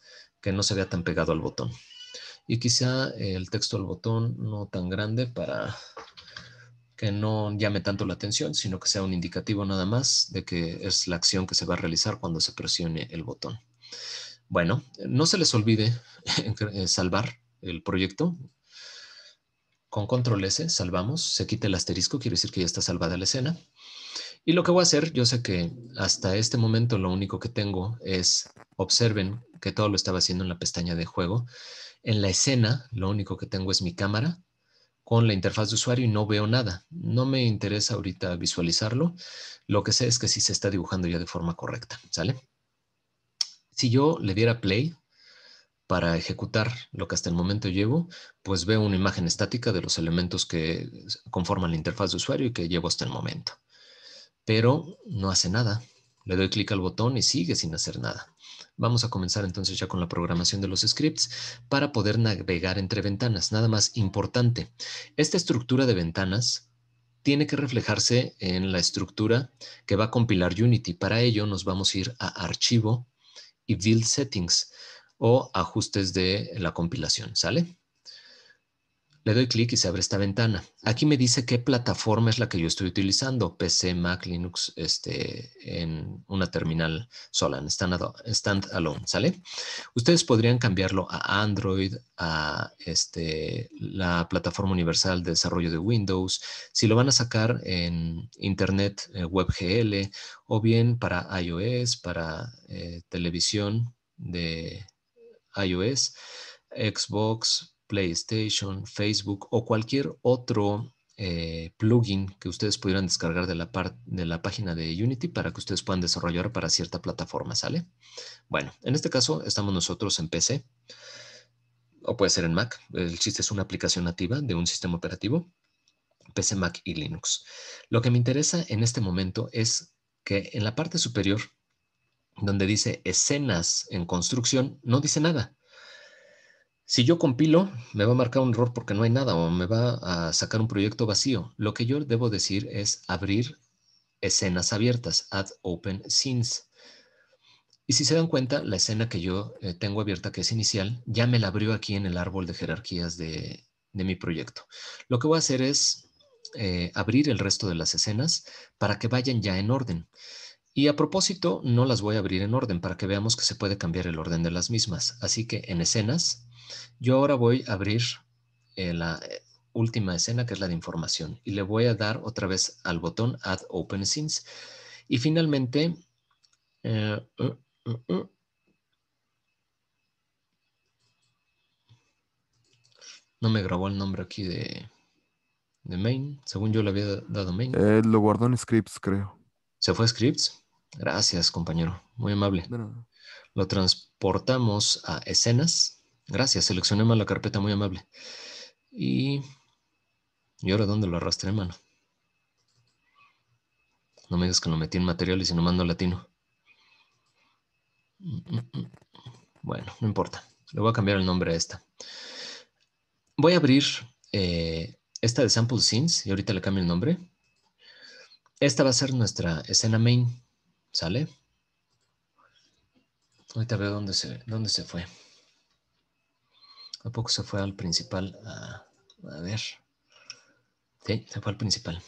que no se vea tan pegado al botón. Y quizá el texto del botón no tan grande para que no llame tanto la atención, sino que sea un indicativo nada más de que es la acción que se va a realizar cuando se presione el botón. Bueno, no se les olvide salvar el proyecto. Con control S salvamos, se quita el asterisco, quiere decir que ya está salvada la escena. Y lo que voy a hacer, yo sé que hasta este momento lo único que tengo es, observen que todo lo estaba haciendo en la pestaña de juego. En la escena, lo único que tengo es mi cámara con la interfaz de usuario y no veo nada. No me interesa ahorita visualizarlo. Lo que sé es que sí se está dibujando ya de forma correcta, ¿sale? Si yo le diera play para ejecutar lo que hasta el momento llevo, pues veo una imagen estática de los elementos que conforman la interfaz de usuario y que llevo hasta el momento. Pero no hace nada. Le doy clic al botón y sigue sin hacer nada. Vamos a comenzar entonces ya con la programación de los scripts para poder navegar entre ventanas. Nada más importante, esta estructura de ventanas tiene que reflejarse en la estructura que va a compilar Unity. Para ello nos vamos a ir a Archivo y Build Settings o ajustes de la compilación, ¿sale? Le doy clic y se abre esta ventana. Aquí me dice qué plataforma es la que yo estoy utilizando. PC, Mac, Linux, en una terminal sola, en standalone, ¿sale? Ustedes podrían cambiarlo a Android, a la plataforma universal de desarrollo de Windows. Si lo van a sacar en Internet, WebGL, o bien para iOS, para televisión de iOS, Xbox, PlayStation, Facebook o cualquier otro plugin que ustedes pudieran descargar de la página de Unity para que ustedes puedan desarrollar para cierta plataforma, ¿sale? Bueno, en este caso estamos nosotros en PC o puede ser en Mac. El chiste es una aplicación nativa de un sistema operativo, PC, Mac y Linux. Lo que me interesa en este momento es que en la parte superior, donde dice escenas en construcción, no dice nada. Si yo compilo, me va a marcar un error porque no hay nada o me va a sacar un proyecto vacío. Lo que yo debo decir es abrir escenas abiertas, add open scenes. Y si se dan cuenta, la escena que yo tengo abierta, que es inicial, ya me la abrió aquí en el árbol de jerarquías de mi proyecto. Lo que voy a hacer es abrir el resto de las escenas para que vayan ya en orden. Y a propósito, no las voy a abrir en orden para que veamos que se puede cambiar el orden de las mismas. Así que en escenas, yo ahora voy a abrir la última escena, que es la de información, y le voy a dar otra vez al botón Add Open Scenes. Y finalmente, no me grabó el nombre aquí de main. Según yo le había dado main. Lo guardó en scripts, creo. ¿Se fue a scripts? Gracias, compañero. Muy amable. De nada. Lo transportamos a escenas. Gracias, seleccioné mal la carpeta, muy amable. ¿Y ahora dónde lo arrastré, mano? No me digas que lo metí en materiales y no mando latino. Bueno, no importa. Le voy a cambiar el nombre a esta. Voy a abrir esta de Sample Scenes y ahorita le cambio el nombre. Esta va a ser nuestra escena main. ¿Sale? Ahorita veo dónde se fue. ¿A poco se fue al principal? A ver. Sí, se fue al principal.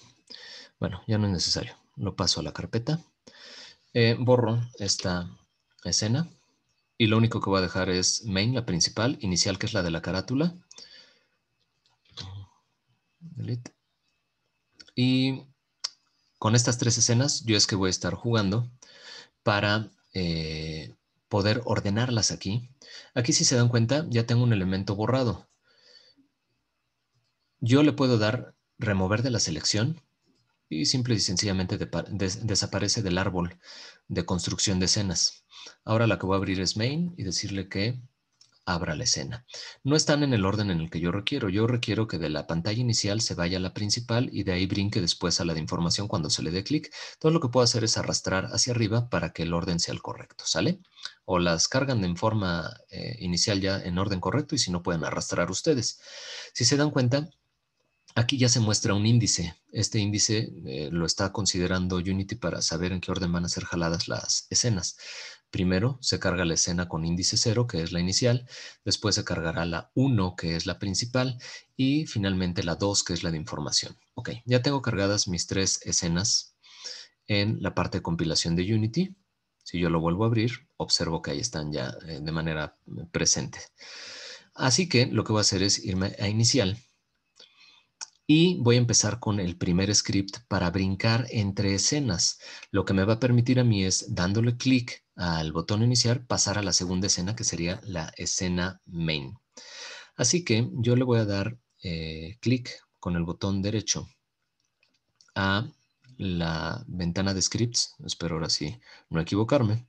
Bueno, ya no es necesario. Lo paso a la carpeta. Borro esta escena. Y lo único que voy a dejar es main, la principal, inicial, que es la de la carátula. Delete. Y con estas tres escenas, yo es que voy a estar jugando para poder ordenarlas aquí. Aquí, si se dan cuenta, ya tengo un elemento borrado. Yo le puedo dar remover de la selección y simple y sencillamente desaparece del árbol de construcción de escenas. Ahora la que voy a abrir es main y decirle que abra la escena. No están en el orden en el que yo requiero. Yo requiero que de la pantalla inicial se vaya a la principal y de ahí brinque después a la de información cuando se le dé clic. Todo lo que puedo hacer es arrastrar hacia arriba para que el orden sea el correcto, ¿sale? O las cargan en forma inicial ya en orden correcto y si no pueden arrastrar ustedes. Si se dan cuenta, aquí ya se muestra un índice. Este índice lo está considerando Unity para saber en qué orden van a ser jaladas las escenas. Primero se carga la escena con índice 0, que es la inicial. Después se cargará la 1, que es la principal. Y finalmente la 2, que es la de información. Ok, ya tengo cargadas mis tres escenas en la parte de compilación de Unity. Si yo lo vuelvo a abrir, observo que ahí están ya de manera presente. Así que lo que voy a hacer es irme a inicial. Y voy a empezar con el primer script para brincar entre escenas. Lo que me va a permitir a mí es, dándole clic al botón iniciar, pasar a la segunda escena, que sería la escena main. Así que yo le voy a dar clic con el botón derecho a la ventana de scripts. Espero ahora sí no equivocarme.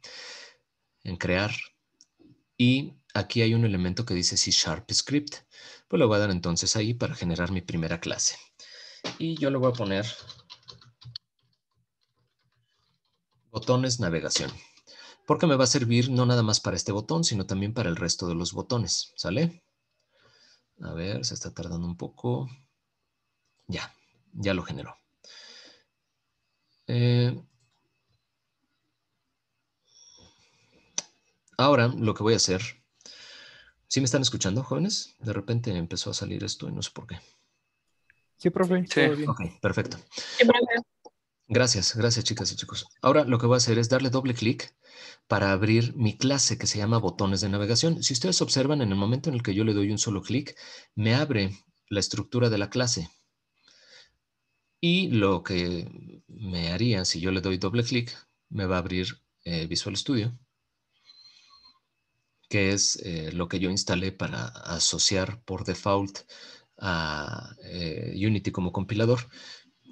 En crear. Y aquí hay un elemento que dice C# script. Pues le voy a dar entonces ahí para generar mi primera clase. Y yo le voy a poner botones navegación, porque me va a servir no nada más para este botón, sino también para el resto de los botones, ¿sale? A ver, se está tardando un poco. Ya lo generó. Ahora lo que voy a hacer, ¿sí me están escuchando, jóvenes? De repente empezó a salir esto y no sé por qué. Sí, profe, Sí. todo bien. Ok, perfecto. Sí, profe. Gracias, chicas y chicos. Ahora lo que voy a hacer es darle doble clic para abrir mi clase que se llama botones de navegación. Si ustedes observan, en el momento en el que yo le doy un solo clic, me abre la estructura de la clase. Y lo que me haría, si yo le doy doble clic, me va a abrir Visual Studio, que es lo que yo instalé para asociar por default a Unity como compilador.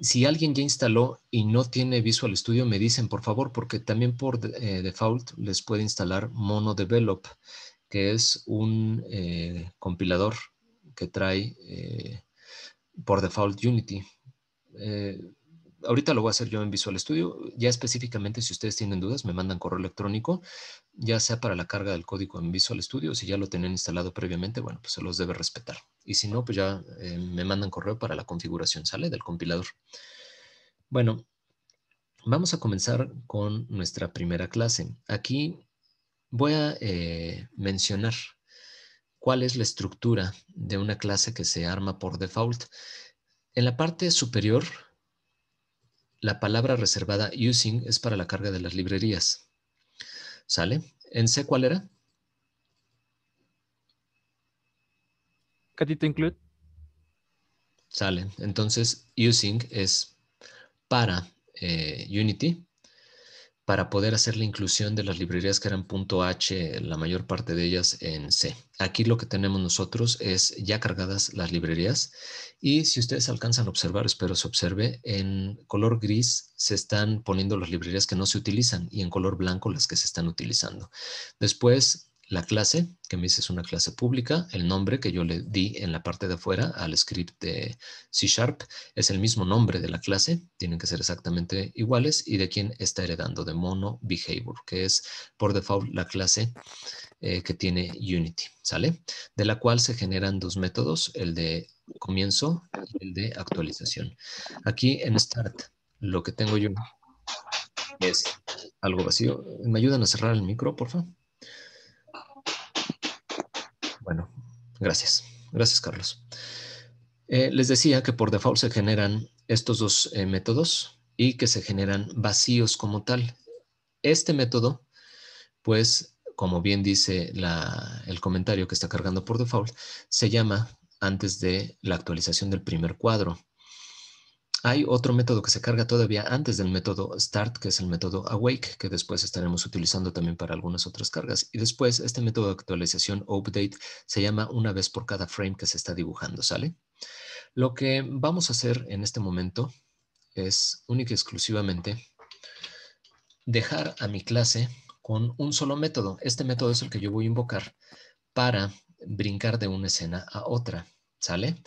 Si alguien ya instaló y no tiene Visual Studio, me dicen por favor, porque también por default les puede instalar MonoDevelop, que es un compilador que trae por default Unity. Ahorita lo voy a hacer yo en Visual Studio. Ya específicamente, si ustedes tienen dudas, me mandan correo electrónico, ya sea para la carga del código en Visual Studio. Si ya lo tenían instalado previamente, bueno, pues se los debe respetar. Y si no, pues ya me mandan correo para la configuración, ¿sale? Del compilador. Bueno, vamos a comenzar con nuestra primera clase. Aquí voy a mencionar cuál es la estructura de una clase que se arma por default. En la parte superior, la palabra reservada using es para la carga de las librerías. ¿Sale? ¿En C cuál era? Catito include. Sale. Entonces, using es para Unity, para poder hacer la inclusión de las librerías que eran .h, la mayor parte de ellas en C. Aquí lo que tenemos nosotros es ya cargadas las librerías y si ustedes alcanzan a observar, espero se observe, en color gris se están poniendo las librerías que no se utilizan y en color blanco las que se están utilizando. Después, la clase, que me dice es una clase pública, el nombre que yo le di en la parte de afuera al script de C#, es el mismo nombre de la clase, tienen que ser exactamente iguales, y de quién está heredando, de Mono Behavior, que es por default la clase que tiene Unity, ¿sale? De la cual se generan dos métodos, el de comienzo y el de actualización. Aquí en Start, lo que tengo yo es algo vacío. ¿Me ayudan a cerrar el micro, por favor? Bueno, gracias. Gracias, Carlos. Les decía que por default se generan estos dos métodos y que se generan vacíos como tal. Este método, pues, como bien dice el comentario que está cargando por default, se llama antes de la actualización del primer cuadro. Hay otro método que se carga todavía antes del método start, que es el método awake, que después estaremos utilizando también para algunas otras cargas. Y después este método de actualización update se llama una vez por cada frame que se está dibujando, ¿sale? Lo que vamos a hacer en este momento es única y exclusivamente dejar a mi clase con un solo método. Este método es el que yo voy a invocar para brincar de una escena a otra, ¿sale?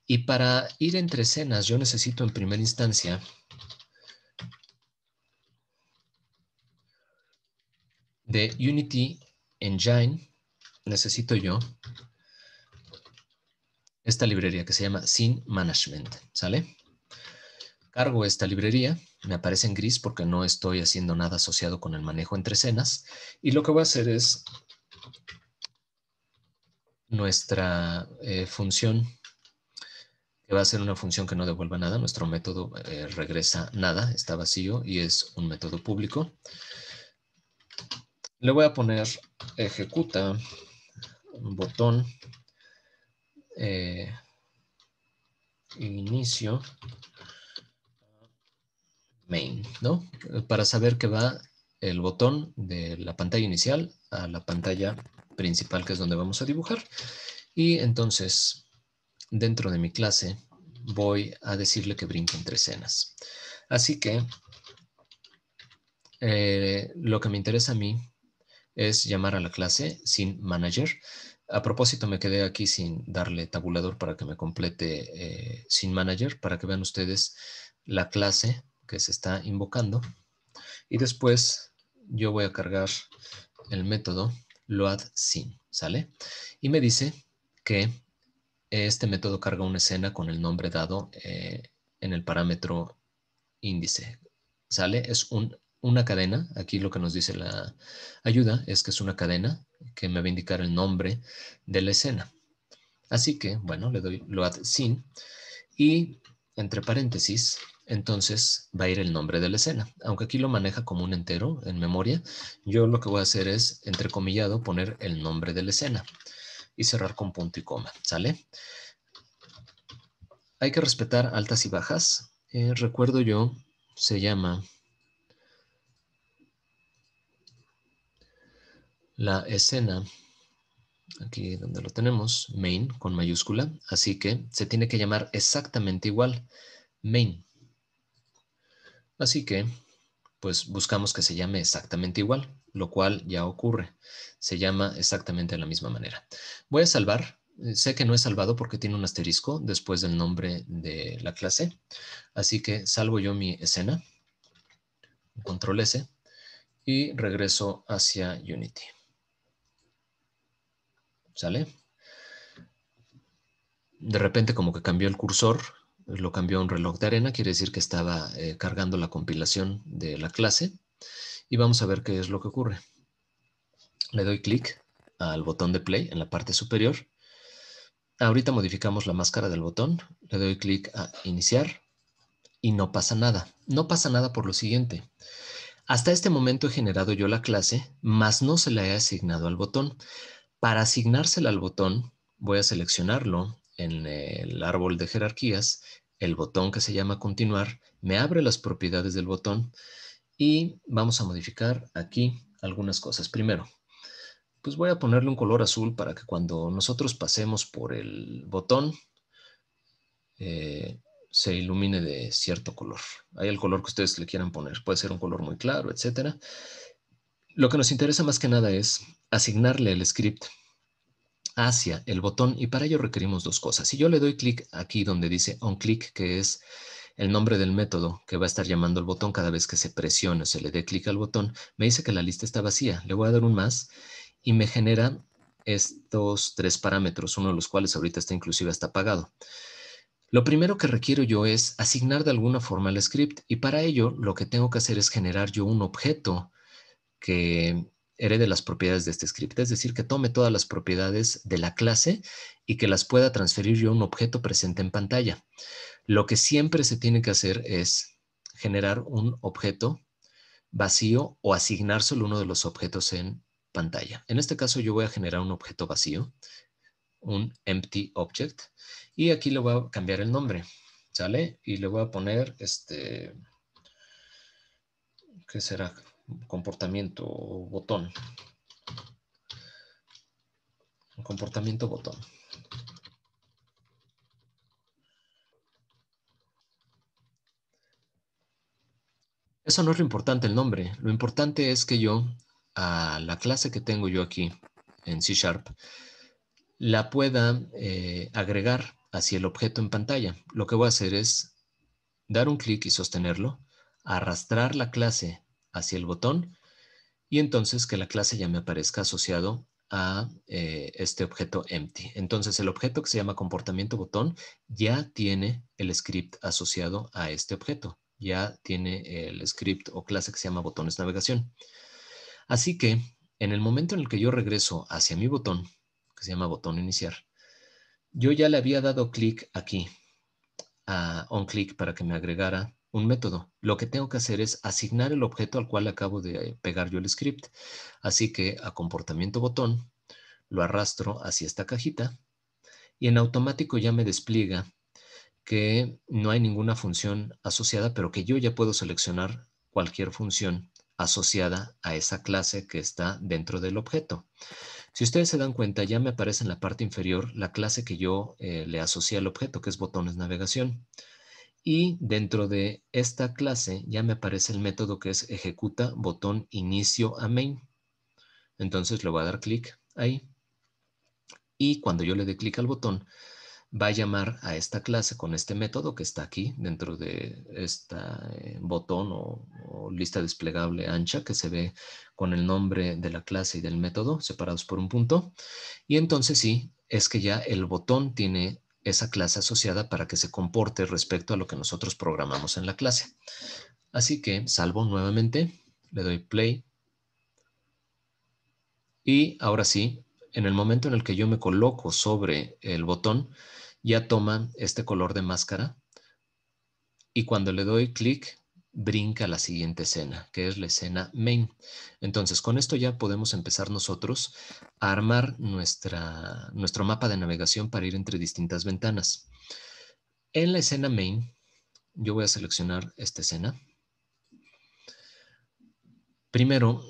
Y para ir entre escenas, yo necesito en primera instancia de Unity Engine, necesito yo esta librería que se llama Scene Management, ¿sale? Cargo esta librería, me aparece en gris porque no estoy haciendo nada asociado con el manejo entre escenas, y lo que voy a hacer es nuestra función, que va a ser una función que no devuelva nada. Nuestro método regresa nada, está vacío y es un método público. Le voy a poner ejecuta un botón inicio main, ¿no? Para saber que va el botón de la pantalla inicial a la pantalla principal, que es donde vamos a dibujar. Y entonces, dentro de mi clase, voy a decirle que brinque entre escenas. Así que lo que me interesa a mí es llamar a la clase sin manager. A propósito, me quedé aquí sin darle tabulador para que me complete sin manager, para que vean ustedes la clase que se está invocando. Y después yo voy a cargar el método loadScene, ¿sale? Y me dice que este método carga una escena con el nombre dado en el parámetro índice, ¿sale? Es una cadena. Aquí lo que nos dice la ayuda es que es una cadena que me va a indicar el nombre de la escena. Así que, bueno, le doy loadScene y entre paréntesis, entonces va a ir el nombre de la escena. Aunque aquí lo maneja como un entero en memoria, yo lo que voy a hacer es, entrecomillado, poner el nombre de la escena y cerrar con punto y coma, ¿sale? Hay que respetar altas y bajas. Recuerdo yo, se llama la escena aquí donde lo tenemos, main con mayúscula, así que se tiene que llamar exactamente igual, main. Así que, pues buscamos que se llame exactamente igual, lo cual ya ocurre. Se llama exactamente de la misma manera. Voy a salvar. Sé que no he salvado porque tiene un asterisco después del nombre de la clase, así que salvo yo mi escena, control S, y regreso hacia Unity. ¿Sale? De repente como que cambió el cursor, lo cambió a un reloj de arena, quiere decir que estaba cargando la compilación de la clase y vamos a ver qué es lo que ocurre. Le doy clic al botón de play en la parte superior. Ahorita modificamos la máscara del botón, le doy clic a iniciar y no pasa nada. No pasa nada por lo siguiente. Hasta este momento he generado yo la clase, mas no se la he asignado al botón. Para asignársela al botón, voy a seleccionarlo en el árbol de jerarquías, el botón que se llama continuar, me abre las propiedades del botón y vamos a modificar aquí algunas cosas. Primero, pues voy a ponerle un color azul para que cuando nosotros pasemos por el botón se ilumine de cierto color. Hay el color que ustedes le quieran poner. Puede ser un color muy claro, etcétera. Lo que nos interesa más que nada es asignarle el script hacia el botón y para ello requerimos dos cosas. Si yo le doy clic aquí donde dice onClick, que es el nombre del método que va a estar llamando el botón cada vez que se presione o se le dé clic al botón, me dice que la lista está vacía. Le voy a dar un más y me genera estos tres parámetros, uno de los cuales ahorita está inclusive hasta apagado. Lo primero que requiero yo es asignar de alguna forma el script y para ello lo que tengo que hacer es generar yo un objeto que herede las propiedades de este script, es decir, que tome todas las propiedades de la clase y que las pueda transferir yo a un objeto presente en pantalla. Lo que siempre se tiene que hacer es generar un objeto vacío o asignárselo a uno de los objetos en pantalla. En este caso yo voy a generar un objeto vacío, un empty object, y aquí le voy a cambiar el nombre, ¿sale? Y le voy a poner ¿qué será? Comportamiento botón. Comportamiento botón. Eso no es lo importante, el nombre. Lo importante es que yo, a la clase que tengo yo aquí en C#, la pueda agregar hacia el objeto en pantalla. Lo que voy a hacer es dar un clic y sostenerlo, arrastrar la clase hacia el botón y entonces que la clase ya me aparezca asociado a este objeto empty. Entonces el objeto que se llama comportamiento botón ya tiene el script asociado a este objeto. Ya tiene el script o clase que se llama botones navegación. Así que en el momento en el que yo regreso hacia mi botón, que se llama botón iniciar, yo ya le había dado clic aquí a onClick para que me agregara un método. Lo que tengo que hacer es asignar el objeto al cual acabo de pegar yo el script. Así que a comportamiento botón lo arrastro hacia esta cajita y en automático ya me despliega que no hay ninguna función asociada, pero que yo ya puedo seleccionar cualquier función asociada a esa clase que está dentro del objeto. Si ustedes se dan cuenta, ya me aparece en la parte inferior la clase que yo le asocié al objeto, que es botones navegación. Y dentro de esta clase ya me aparece el método que es ejecuta botón inicio a main. Entonces le voy a dar clic ahí. Y cuando yo le dé clic al botón, va a llamar a esta clase con este método que está aquí dentro de esta botón o lista desplegable ancha que se ve con el nombre de la clase y del método separados por un punto. Y entonces sí, es que ya el botón tiene esa clase asociada para que se comporte respecto a lo que nosotros programamos en la clase. Así que salvo nuevamente, le doy play y ahora sí, en el momento en el que yo me coloco sobre el botón, ya toma este color de máscara y cuando le doy clic, brinca a la siguiente escena, que es la escena main. Entonces, con esto ya podemos empezar nosotros a armar nuestro mapa de navegación para ir entre distintas ventanas. En la escena main, yo voy a seleccionar esta escena. Primero,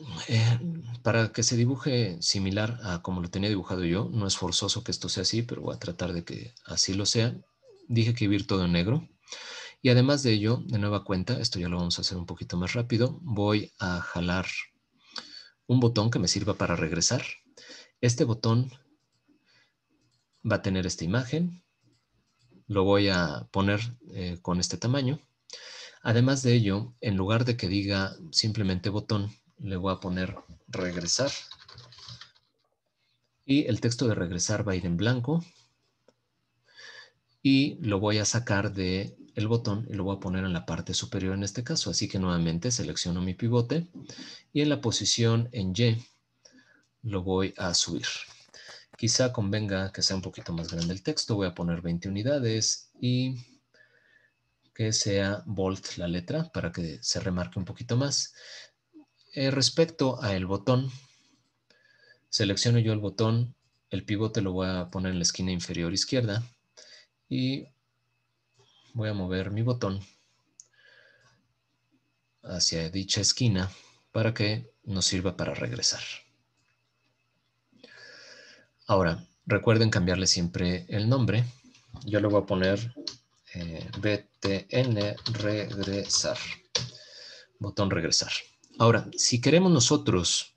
para que se dibuje similar a como lo tenía dibujado yo, no es forzoso que esto sea así, pero voy a tratar de que así lo sea. Dije que iba a ir todo en negro. Y además de ello, de nueva cuenta, esto ya lo vamos a hacer un poquito más rápido, voy a jalar un botón que me sirva para regresar. Este botón va a tener esta imagen. Lo voy a poner con este tamaño. Además de ello, en lugar de que diga simplemente botón, le voy a poner regresar. Y el texto de regresar va a ir en blanco. Y lo voy a sacar del botón y lo voy a poner en la parte superior en este caso. Así que nuevamente selecciono mi pivote y en la posición en Y lo voy a subir. Quizá convenga que sea un poquito más grande el texto. Voy a poner 20 unidades y que sea bold la letra para que se remarque un poquito más. Respecto a el botón, selecciono yo el botón, el pivote lo voy a poner en la esquina inferior izquierda y voy a mover mi botón hacia dicha esquina para que nos sirva para regresar. Ahora, recuerden cambiarle siempre el nombre. Yo le voy a poner BTN regresar. Botón regresar. Ahora, si queremos nosotros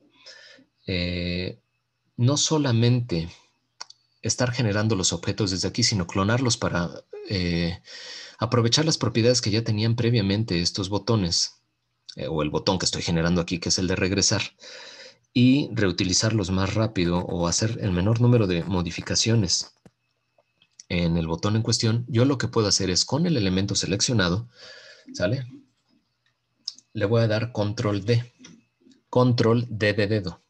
no solamente estar generando los objetos desde aquí, sino clonarlos para aprovechar las propiedades que ya tenían previamente estos botones, o el botón que estoy generando aquí, que es el de regresar, y reutilizarlos más rápido o hacer el menor número de modificaciones en el botón en cuestión, yo lo que puedo hacer es con el elemento seleccionado, ¿sale? Le voy a dar control D, control D de dedo.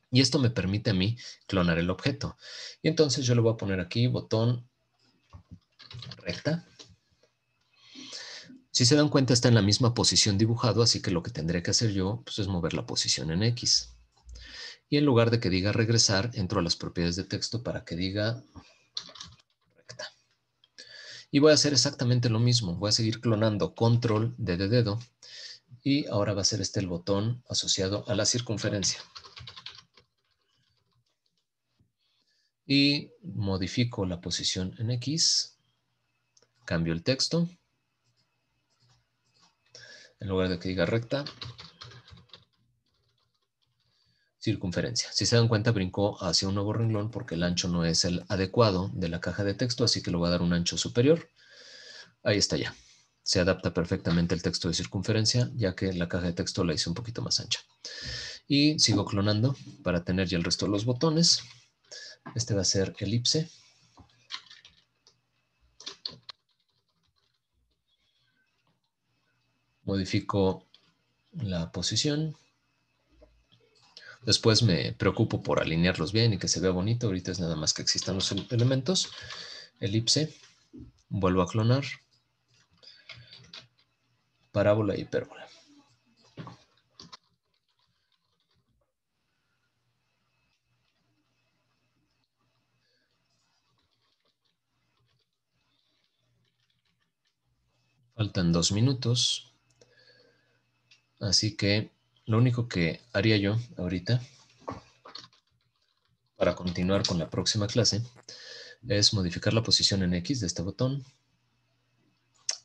Y esto me permite a mí clonar el objeto. Y entonces yo le voy a poner aquí botón recta. Si se dan cuenta está en la misma posición dibujado, así que lo que tendré que hacer yo pues, es mover la posición en X. Y en lugar de que diga regresar, entro a las propiedades de texto para que diga recta. Y voy a hacer exactamente lo mismo. Voy a seguir clonando control D de dedo. Y ahora va a ser este el botón asociado a la circunferencia. Y modifico la posición en X. Cambio el texto. En lugar de que diga recta, circunferencia. Si se dan cuenta, brincó hacia un nuevo renglón porque el ancho no es el adecuado de la caja de texto, así que le voy a dar un ancho superior. Ahí está ya. Se adapta perfectamente el texto de circunferencia, ya que la caja de texto la hice un poquito más ancha. Y sigo clonando para tener ya el resto de los botones. Este va a ser elipse. Modifico la posición. Después me preocupo por alinearlos bien y que se vea bonito. Ahorita es nada más que existan los elementos. Elipse. Vuelvo a clonar. Parábola y hipérbola. Faltan 2 minutos. Así que lo único que haría yo ahorita para continuar con la próxima clase es modificar la posición en X de este botón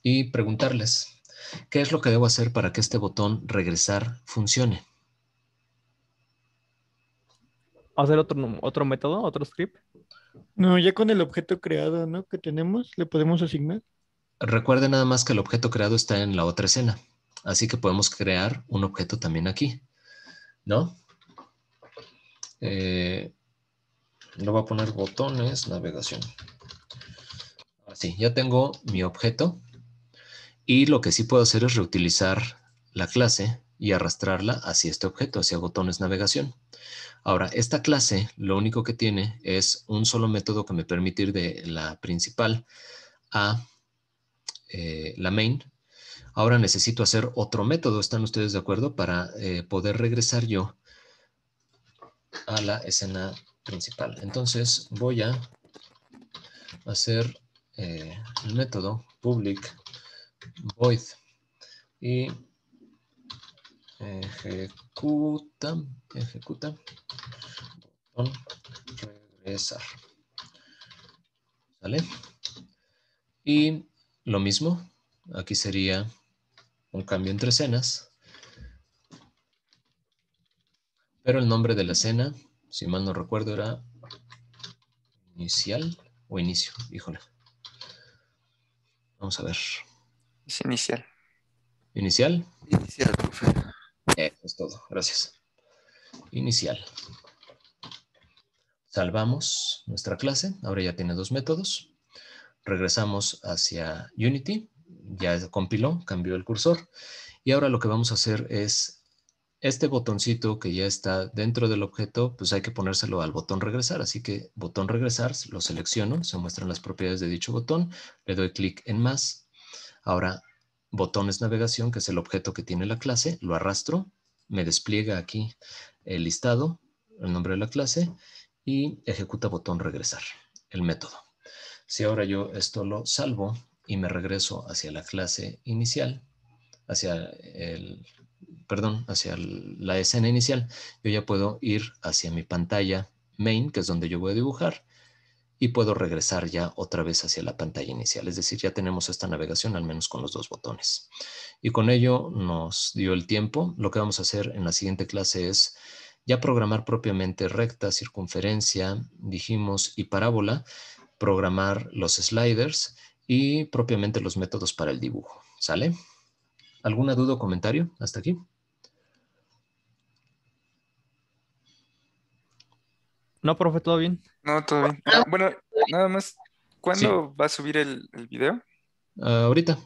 y preguntarles qué es lo que debo hacer para que este botón regresar funcione. ¿Hacer otro método, otro script? No, ya con el objeto creado, ¿no? Que tenemos, le podemos asignar. Recuerden nada más que el objeto creado está en la otra escena, así que podemos crear un objeto también aquí, ¿no? Le voy a poner botones, navegación. Así, ya tengo mi objeto y lo que sí puedo hacer es reutilizar la clase y arrastrarla hacia este objeto, hacia botones navegación. Ahora, esta clase lo único que tiene es un solo método que me permite ir de la principal a la main. Ahora necesito hacer otro método, ¿están ustedes de acuerdo? Para poder regresar yo a la escena principal. Entonces voy a hacer el método public void y Ejecuta, botón regresar. ¿Sale? Y lo mismo, aquí sería un cambio entre escenas, pero el nombre de la escena, si mal no recuerdo, era inicial o inicio. Híjole. Vamos a ver. Es inicial. Inicial. Inicial, profe. Eso es todo. Gracias. Inicial. Salvamos nuestra clase. Ahora ya tiene 2 métodos. Regresamos hacia Unity. Ya compiló, cambió el cursor. Y ahora lo que vamos a hacer es este botoncito que ya está dentro del objeto, pues hay que ponérselo al botón regresar. Así que botón regresar, lo selecciono, se muestran las propiedades de dicho botón, le doy clic en más. Ahora, botones navegación, que es el objeto que tiene la clase, lo arrastro, me despliega aquí el listado, el nombre de la clase y ejecuta botón regresar, el método. Si ahora yo esto lo salvo y me regreso hacia la clase inicial, hacia la escena inicial, yo ya puedo ir hacia mi pantalla main, que es donde yo voy a dibujar, y puedo regresar ya otra vez hacia la pantalla inicial. Es decir, ya tenemos esta navegación al menos con los 2 botones. Y con ello nos dio el tiempo. Lo que vamos a hacer en la siguiente clase es ya programar propiamente recta, circunferencia, dijimos, y parábola, programar los sliders y propiamente los métodos para el dibujo. ¿Sale? ¿Alguna duda o comentario hasta aquí? No, profe, todo bien. No, todo bien. Bueno, nada más. Sí. ¿Cuándo va a subir el video? Ahorita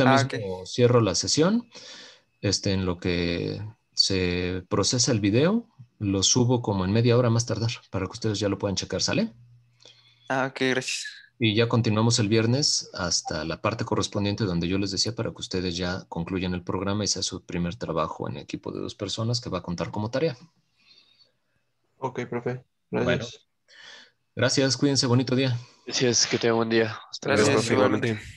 Ah, ok. mismo cierro la sesión. En lo que se procesa el video, lo subo como en media hora más tardar para que ustedes ya lo puedan checar, ¿sale? Ah, ok, gracias. Y ya continuamos el viernes hasta la parte correspondiente donde yo les decía para que ustedes ya concluyan el programa y sea su primer trabajo en equipo de 2 personas que va a contar como tarea. Ok, profe. Bueno, Gracias. gracias, cuídense, bonito día. Gracias, que tenga buen día. Hasta luego. Gracias, Profe, igualmente. igualmente.